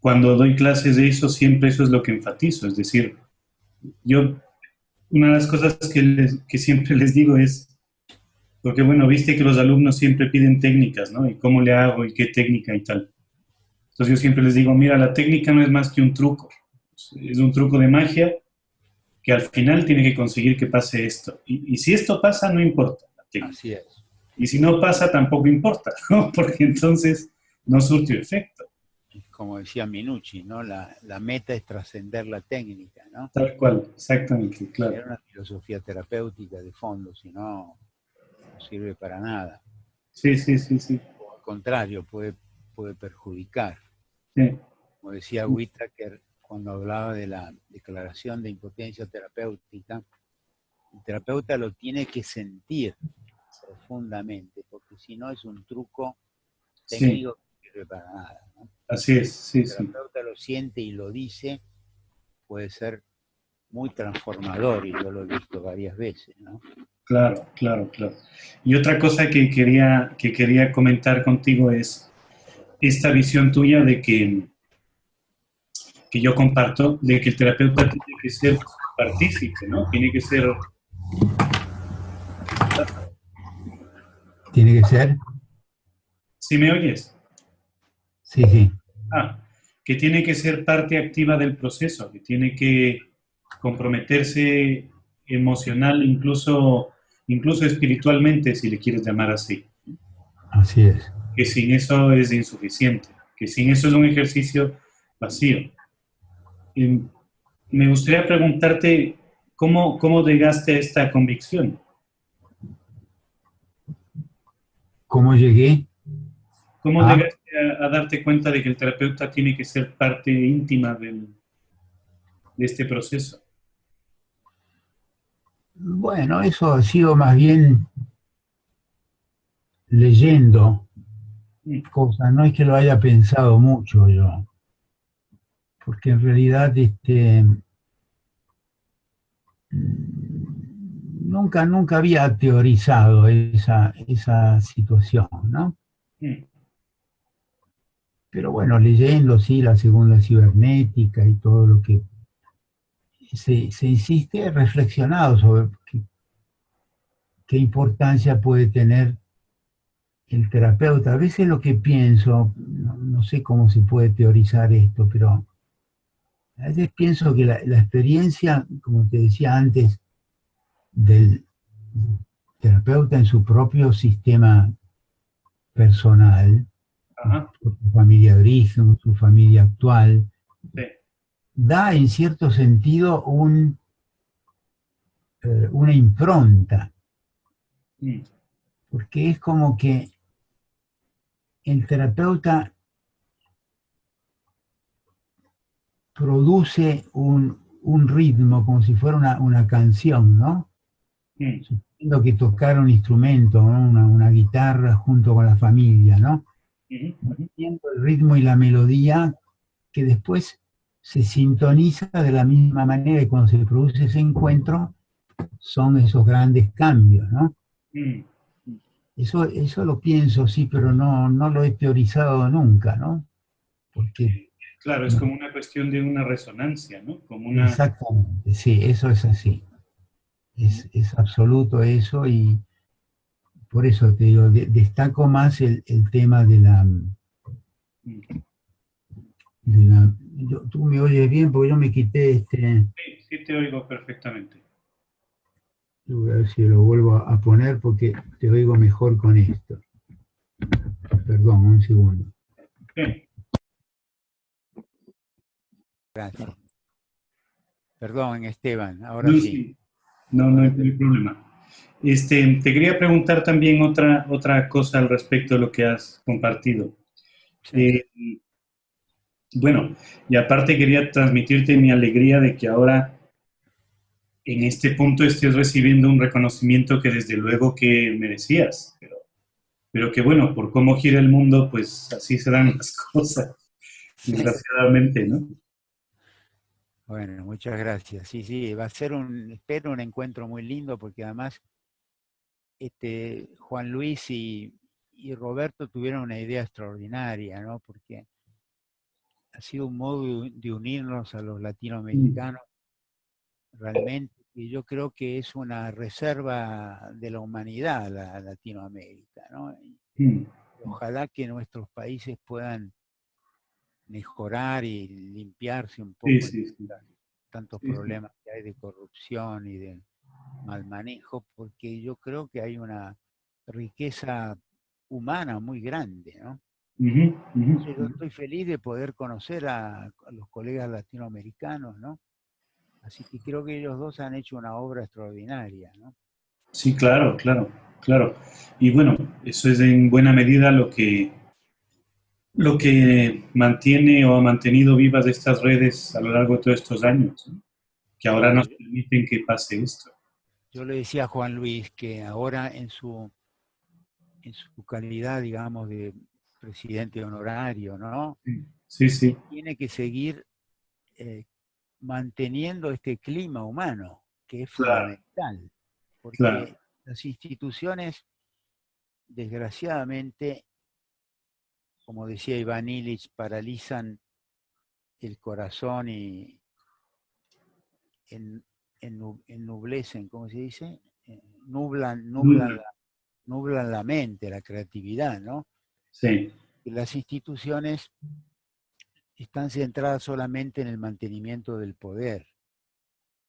cuando doy clases de eso, siempre eso es lo que enfatizo. Es decir, yo, una de las cosas que siempre les digo es, porque bueno, viste que los alumnos siempre piden técnicas, ¿no? Y cómo le hago y qué técnica y tal. Entonces yo siempre les digo, mira, la técnica no es más que un truco. Es un truco de magia que al final tiene que conseguir que pase esto. Y si esto pasa, no importa la técnica. Así es. Y si no pasa, tampoco importa, ¿no? Porque entonces no surtió efecto. Como decía Minucci, ¿no? La meta es trascender la técnica, ¿no? Tal cual, exactamente, claro. Era una filosofía terapéutica de fondo, si no, no sirve para nada. Sí, sí, sí, sí. O al contrario, puede perjudicar. Sí, Como decía Whittaker cuando hablaba de la declaración de impotencia terapéutica, el terapeuta lo tiene que sentir profundamente, porque si no es un truco sí, técnico que no sirve para nada, ¿no? así es, sí, El sí. terapeuta lo siente y lo dice, puede ser muy transformador, y yo lo he visto varias veces, ¿no? Claro, claro, claro. Y otra cosa que quería comentar contigo es esta visión tuya que yo comparto, de que el terapeuta tiene que ser partícipe, ¿no? Tiene que ser, ¿Tiene que ser? ¿sí me oyes? Sí, sí. Ah, que tiene que ser parte activa del proceso, que tiene que comprometerse emocional, incluso espiritualmente, si le quieres llamar así. Así es. Que sin eso es insuficiente, que sin eso es un ejercicio vacío. Y me gustaría preguntarte cómo llegaste a esta convicción. ¿Cómo llegué? ¿Cómo Ah, llegaste a darte cuenta de que el terapeuta tiene que ser parte íntima de este proceso? bueno, eso ha sido más bien leyendo Mm, cosas, no es que lo haya pensado mucho yo, porque en realidad nunca había teorizado esa situación, ¿no? mm, Pero bueno, leyendo, sí, la segunda cibernética y todo lo que se insiste, he reflexionado sobre qué importancia puede tener el terapeuta. A veces lo que pienso, no sé cómo se puede teorizar esto, pero a veces pienso que la experiencia, como te decía antes, del terapeuta en su propio sistema personal, ajá, por su familia de origen, su familia actual, sí, da en cierto sentido una impronta, mm, porque es como que el terapeuta produce un ritmo como si fuera una canción, ¿no? mm, Suponiendo que tocar un instrumento, ¿no? Una guitarra junto con la familia, ¿no? ujú, ujú, Manteniendo el ritmo y la melodía que después se sintoniza de la misma manera y cuando se produce ese encuentro son esos grandes cambios, ¿no? mm, mm. Eso lo pienso, sí, pero no lo he teorizado nunca, ¿no? Porque Claro, es no, como una cuestión de una resonancia, ¿no? Como una... exactamente, sí, eso es así. Es absoluto eso y por eso te digo, destaco más el tema mm. tú me oyes bien porque yo me quité Sí, sí te oigo perfectamente. voy a ver si lo vuelvo a poner porque te oigo mejor con esto. Perdón, un segundo. Sí, Gracias. Perdón, Esteban, ahora no, sí. sí, no, Ahora no te... hay problema. Te quería preguntar también otra cosa al respecto de lo que has compartido. Sí. Eh, bueno, y aparte quería transmitirte mi alegría de que ahora en este punto estés recibiendo un reconocimiento que desde luego que merecías, pero que bueno, por cómo gira el mundo, pues así se dan las cosas, Sí. desgraciadamente, ¿no? Bueno, muchas gracias. Sí, sí, va a ser espero un encuentro muy lindo porque además Juan Luis y Roberto tuvieron una idea extraordinaria, ¿no? Porque ha sido un modo de unirnos a los latinoamericanos realmente, y yo creo que es una reserva de la humanidad la Latinoamérica, ¿no? Y ojalá que nuestros países puedan mejorar y limpiarse un Sí, poco sí, de sí. tantos Sí, sí. problemas que hay de corrupción y de mal manejo, porque yo creo que hay una riqueza humana muy grande, ¿no? Ujú, ujú, Entonces yo ujú. estoy feliz de poder conocer a los colegas latinoamericanos, ¿no? Así que creo que ellos dos han hecho una obra extraordinaria, ¿no? Sí, claro, claro, claro. Y bueno, eso es en buena medida lo que mantiene o ha mantenido vivas estas redes a lo largo de todos estos años, ¿no? Que ahora Claro, nos permiten que pase esto. yo le decía a Juan Luis que ahora en su calidad, digamos, de presidente honorario, ¿no? Sí, sí, Tiene que seguir eh, manteniendo este clima humano, que es claro, fundamental, claro. porque las instituciones, desgraciadamente, como decía Iván Illich, paralizan el corazón y en, ennublecen, ¿cómo se dice? Mm, Nublan la mente, la creatividad, ¿no? sí, Y las instituciones están centradas solamente en el mantenimiento del poder.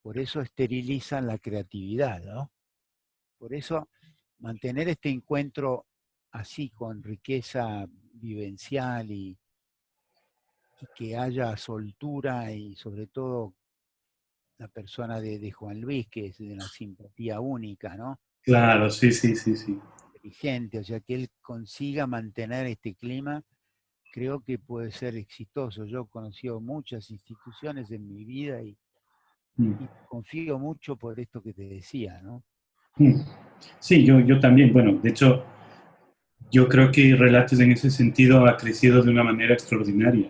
Por eso esterilizan la creatividad, ¿no? Por eso mantener este encuentro así, con riqueza vivencial y que haya soltura y sobre todo la persona de Juan Luis, que es de una simpatía única, ¿no? claro, sí, sí, sí, sí. Inteligente, o sea, que él consiga mantener este clima, creo que puede ser exitoso. Yo he conocido muchas instituciones en mi vida Mm, y confío mucho por esto que te decía, ¿no? mm. Sí, yo también. Bueno, de hecho, yo creo que Relatos en ese sentido ha crecido de una manera extraordinaria.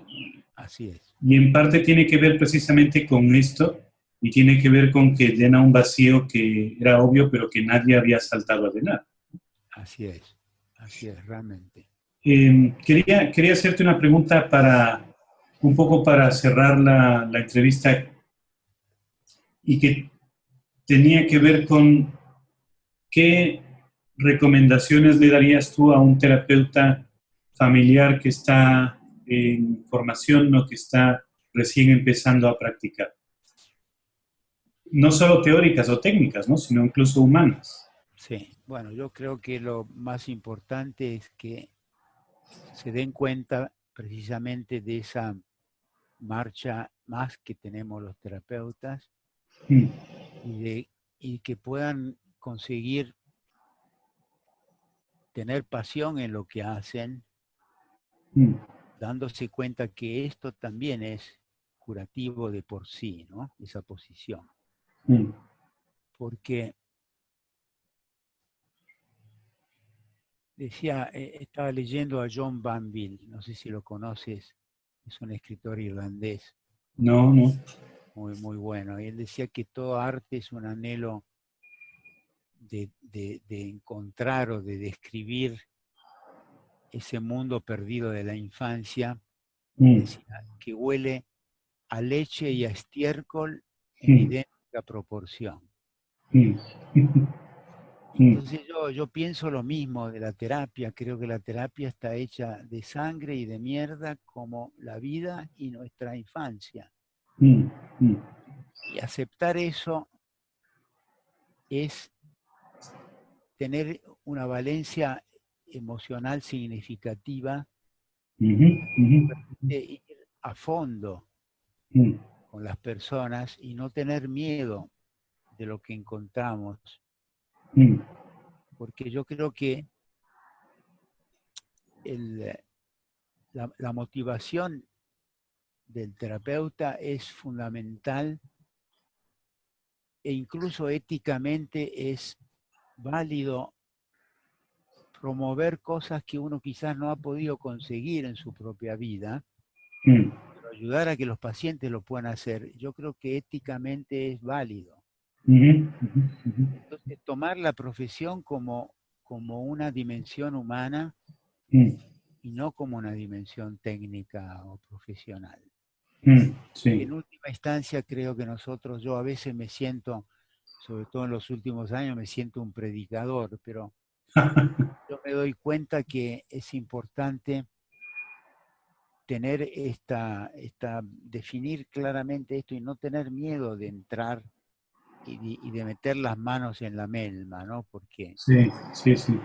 Así es, Y en parte tiene que ver precisamente con esto y tiene que ver con que llena un vacío que era obvio, pero que nadie había saltado a llenar. así es, realmente. Quería hacerte una pregunta para un poco para cerrar la entrevista y que tenía que ver con qué recomendaciones le darías tú a un terapeuta familiar que está en formación o que está recién empezando a practicar. No solo teóricas o técnicas, ¿no? Sino incluso humanas. Sí, bueno, yo creo que lo más importante es que se den cuenta precisamente de esa marcha más que tenemos los terapeutas Mm, y que puedan conseguir tener pasión en lo que hacen, mm, dándose cuenta que esto también es curativo de por sí, ¿no? Esa posición. mm. Porque decía, estaba leyendo a John Banville, no sé si lo conoces, es un escritor irlandés No, no. muy bueno. Y él decía que todo arte es un anhelo de encontrar o de describir ese mundo perdido de la infancia, Mm, decía, que huele a leche y a estiércol en mm, idéntica proporción. mm, mm, Entonces yo pienso lo mismo de la terapia, creo que la terapia está hecha de sangre y de mierda como la vida y nuestra infancia. mm, mm, Y aceptar eso es tener una valencia emocional significativa ujú, ujú, de ir a fondo mm, con las personas y no tener miedo de lo que encontramos, mm, porque yo creo que el, la motivación del terapeuta es fundamental e incluso éticamente es válido promover cosas que uno quizás no ha podido conseguir en su propia vida, mm, pero ayudar a que los pacientes lo puedan hacer, yo creo que éticamente es válido. Ujú, ujú, ujú. Entonces, tomar la profesión como una dimensión humana Mm, y no como una dimensión técnica o profesional. sí. En última instancia, creo que nosotros, yo a veces me siento, sobre todo en los últimos años, me siento un predicador, pero yo me doy cuenta que es importante tener definir claramente esto y no tener miedo de entrar y de meter las manos en la melma, ¿no? Porque Sí, sí, sí.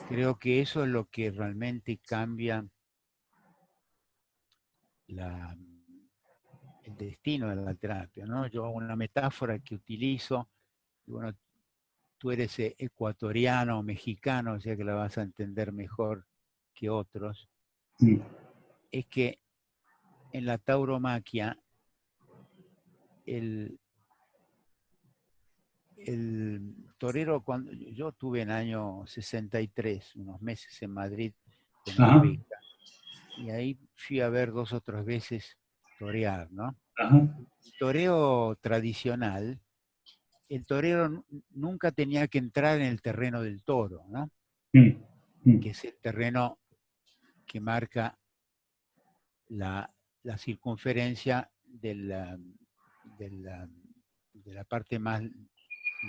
creo que eso es lo que realmente cambia la, el destino de la terapia, ¿no? Yo una metáfora que utilizo, bueno, tú eres ecuatoriano o mexicano, o sea que la vas a entender mejor que otros, Mm, es que en la tauromaquia el, el torero, cuando yo estuve en el año 63, unos meses en Madrid con una ajá, beca, y ahí fui a ver 2 o 3 veces torear, ¿no? ajá. El toreo tradicional, el torero nunca tenía que entrar en el terreno del toro, ¿no? Mm, mm, Que es el terreno que marca la circunferencia de la parte más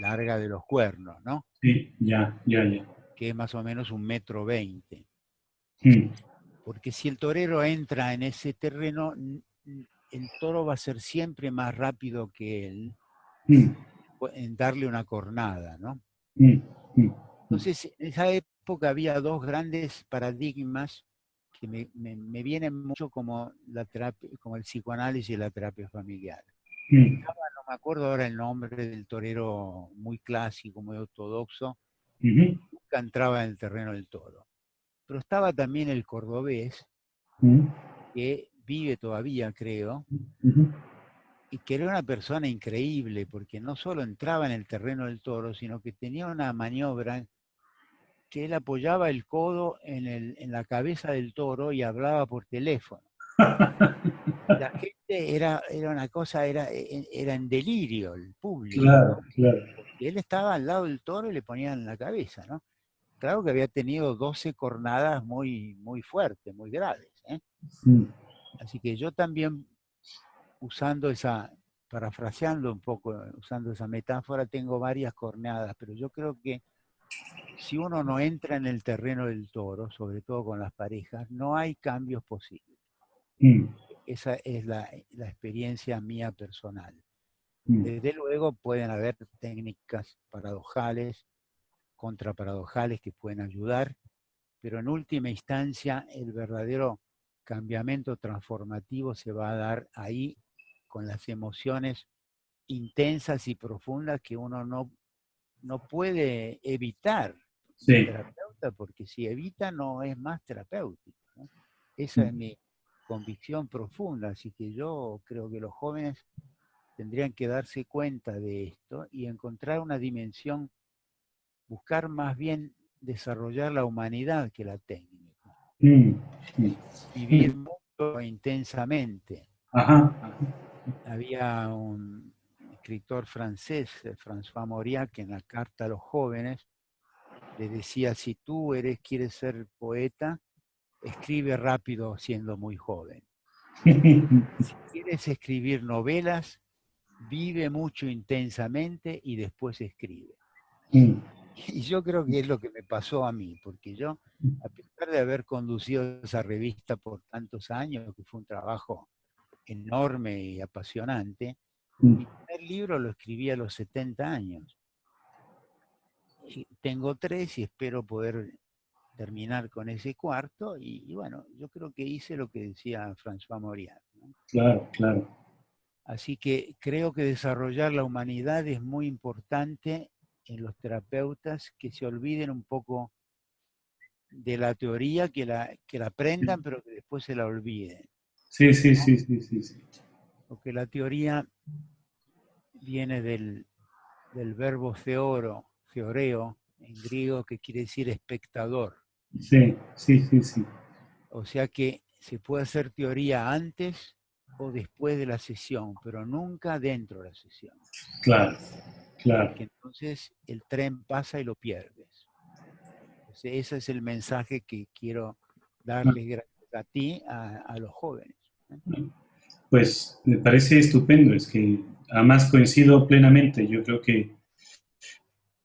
larga de los cuernos, ¿no? sí, ya, ya, ya. Que es más o menos 1,20 m. Mm, Porque si el torero entra en ese terreno, el toro va a ser siempre más rápido que él mm, en darle una cornada, ¿no? mm, mm, mm. Entonces, en esa época había 2 grandes paradigmas que me vienen mucho como la terapia, como el psicoanálisis y la terapia familiar. Mm, Estaba, no me acuerdo ahora el nombre del torero muy clásico, muy ortodoxo, ujú, nunca entraba en el terreno del toro. Pero estaba también el cordobés, mm, que vive todavía, creo, ujú. y que era una persona increíble, porque no solo entraba en el terreno del toro, sino que tenía una maniobra que él apoyaba el codo en la cabeza del toro y hablaba por teléfono. La gente era una cosa, era en delirio el público, Claro, ¿no? claro. Porque él estaba al lado del toro y le ponían en la cabeza, ¿no? Claro que había tenido 12 cornadas muy, muy fuertes, muy graves, ¿eh? Mm, Así que yo también, usando parafraseando un poco, usando esa metáfora, tengo varias cornadas, pero yo creo que si uno no entra en el terreno del toro, sobre todo con las parejas, no hay cambios posibles. mm, Esa es la experiencia mía personal. mm, Desde luego pueden haber técnicas paradojales, contraparadojales que pueden ayudar, pero en última instancia el verdadero cambiamiento transformativo se va a dar ahí con las emociones intensas y profundas que uno no puede evitar de sí. terapeuta, porque si evita no es más terapéutico, ¿no? Esa es Mm, mi convicción profunda, así que yo creo que los jóvenes tendrían que darse cuenta de esto y encontrar una dimensión, buscar más bien desarrollar la humanidad que la técnica, mm, mm, vivir mm. mucho intensamente. Ajá, ajá. Había un escritor francés, François Mauriac, que en la carta a los jóvenes le decía, si tú quieres ser poeta, escribe rápido siendo muy joven. Si quieres escribir novelas, vive mucho intensamente y después escribe. Mm, Y yo creo que es lo que me pasó a mí, porque yo, a pesar de haber conducido esa revista por tantos años, que fue un trabajo enorme y apasionante, mm. mi primer libro lo escribí a los 70 años. Y tengo 3 y espero poder terminar con ese cuarto. Y bueno, yo creo que hice lo que decía François Mauriac, ¿no? Claro, claro. Así que creo que desarrollar la humanidad es muy importante en los terapeutas, que se olviden un poco de la teoría, que la aprendan, pero que después se la olviden, Sí, sí, ¿no? sí, sí, sí, sí. Porque la teoría viene del verbo theoreo, en griego, que quiere decir espectador. Sí, sí, sí, sí. O sea que se puede hacer teoría antes o después de la sesión, pero nunca dentro de la sesión. Claro, claro. porque entonces el tren pasa y lo pierdes. Entonces, ese es el mensaje que quiero darles gracias a ti, a los jóvenes. Pues me parece estupendo, es que además coincido plenamente. Yo creo que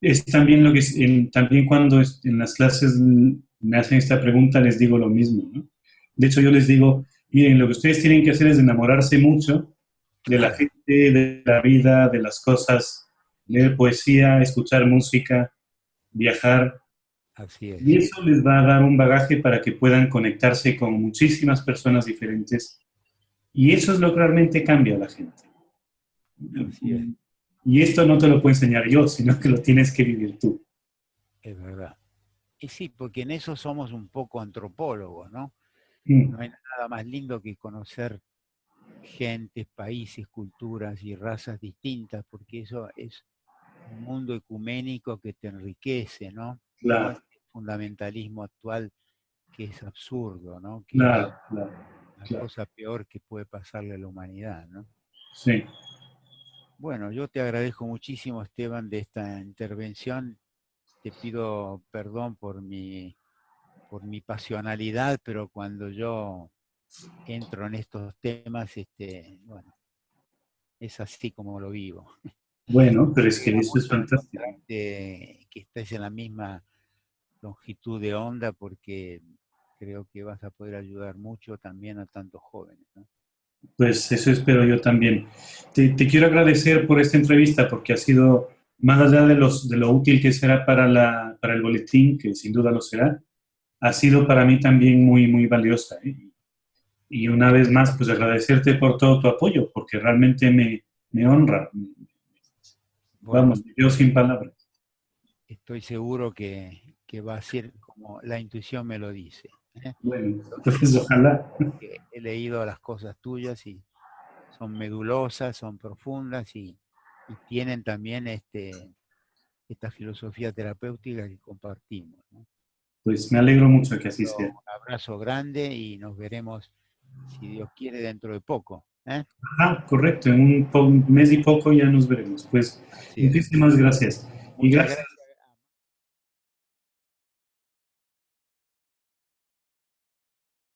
es también lo que también cuando en las clases me hacen esta pregunta les digo lo mismo, ¿no? De hecho yo les digo, miren, lo que ustedes tienen que hacer es enamorarse mucho de la gente, de la vida, de las cosas, leer poesía, escuchar música, viajar, Así es. y eso les va a dar un bagaje para que puedan conectarse con muchísimas personas diferentes, y eso es lo que realmente cambia a la gente. Así es. Y esto no te lo puedo enseñar yo, sino que lo tienes que vivir tú. Es verdad. Y sí, porque en eso somos un poco antropólogos, ¿no? Mm, No hay nada más lindo que conocer gentes, países, culturas y razas distintas, porque eso es un mundo ecuménico que te enriquece, ¿no? No claro, este fundamentalismo actual que es absurdo, ¿no? Que es claro, claro, la claro. cosa peor que puede pasarle a la humanidad, ¿no? Sí. Bueno, yo te agradezco muchísimo, Esteban, de esta intervención. Te pido perdón por mi pasionalidad, pero cuando yo entro en estos temas, bueno, es así como lo vivo. Bueno, Me pero es que alegra eso es mucho fantástico. encontrarte, que estés en la misma longitud de onda, porque creo que vas a poder ayudar mucho también a tantos jóvenes, ¿no? Pues eso espero yo también. Te quiero agradecer por esta entrevista porque ha sido, más allá de lo útil que será para el boletín, que sin duda lo será, ha sido para mí también muy, muy valiosa, ¿eh? Y una vez más, pues agradecerte por todo tu apoyo, porque realmente me honra. Bueno, Vamos, me quedo sin palabras. estoy seguro que va a ser como la intuición me lo dice, ¿eh? Bueno, Lo entonces sé ojalá. porque he leído las cosas tuyas y son medulosas, son profundas y tienen también esta filosofía terapéutica que compartimos, ¿no? Pues me alegro mucho que así sea. Un abrazo grande y nos veremos, si Dios quiere, dentro de poco, ¿eh? Ah, correcto, en un mes y poco ya nos veremos. Pues Así es. muchísimas gracias. Y Muchas gracias gracias.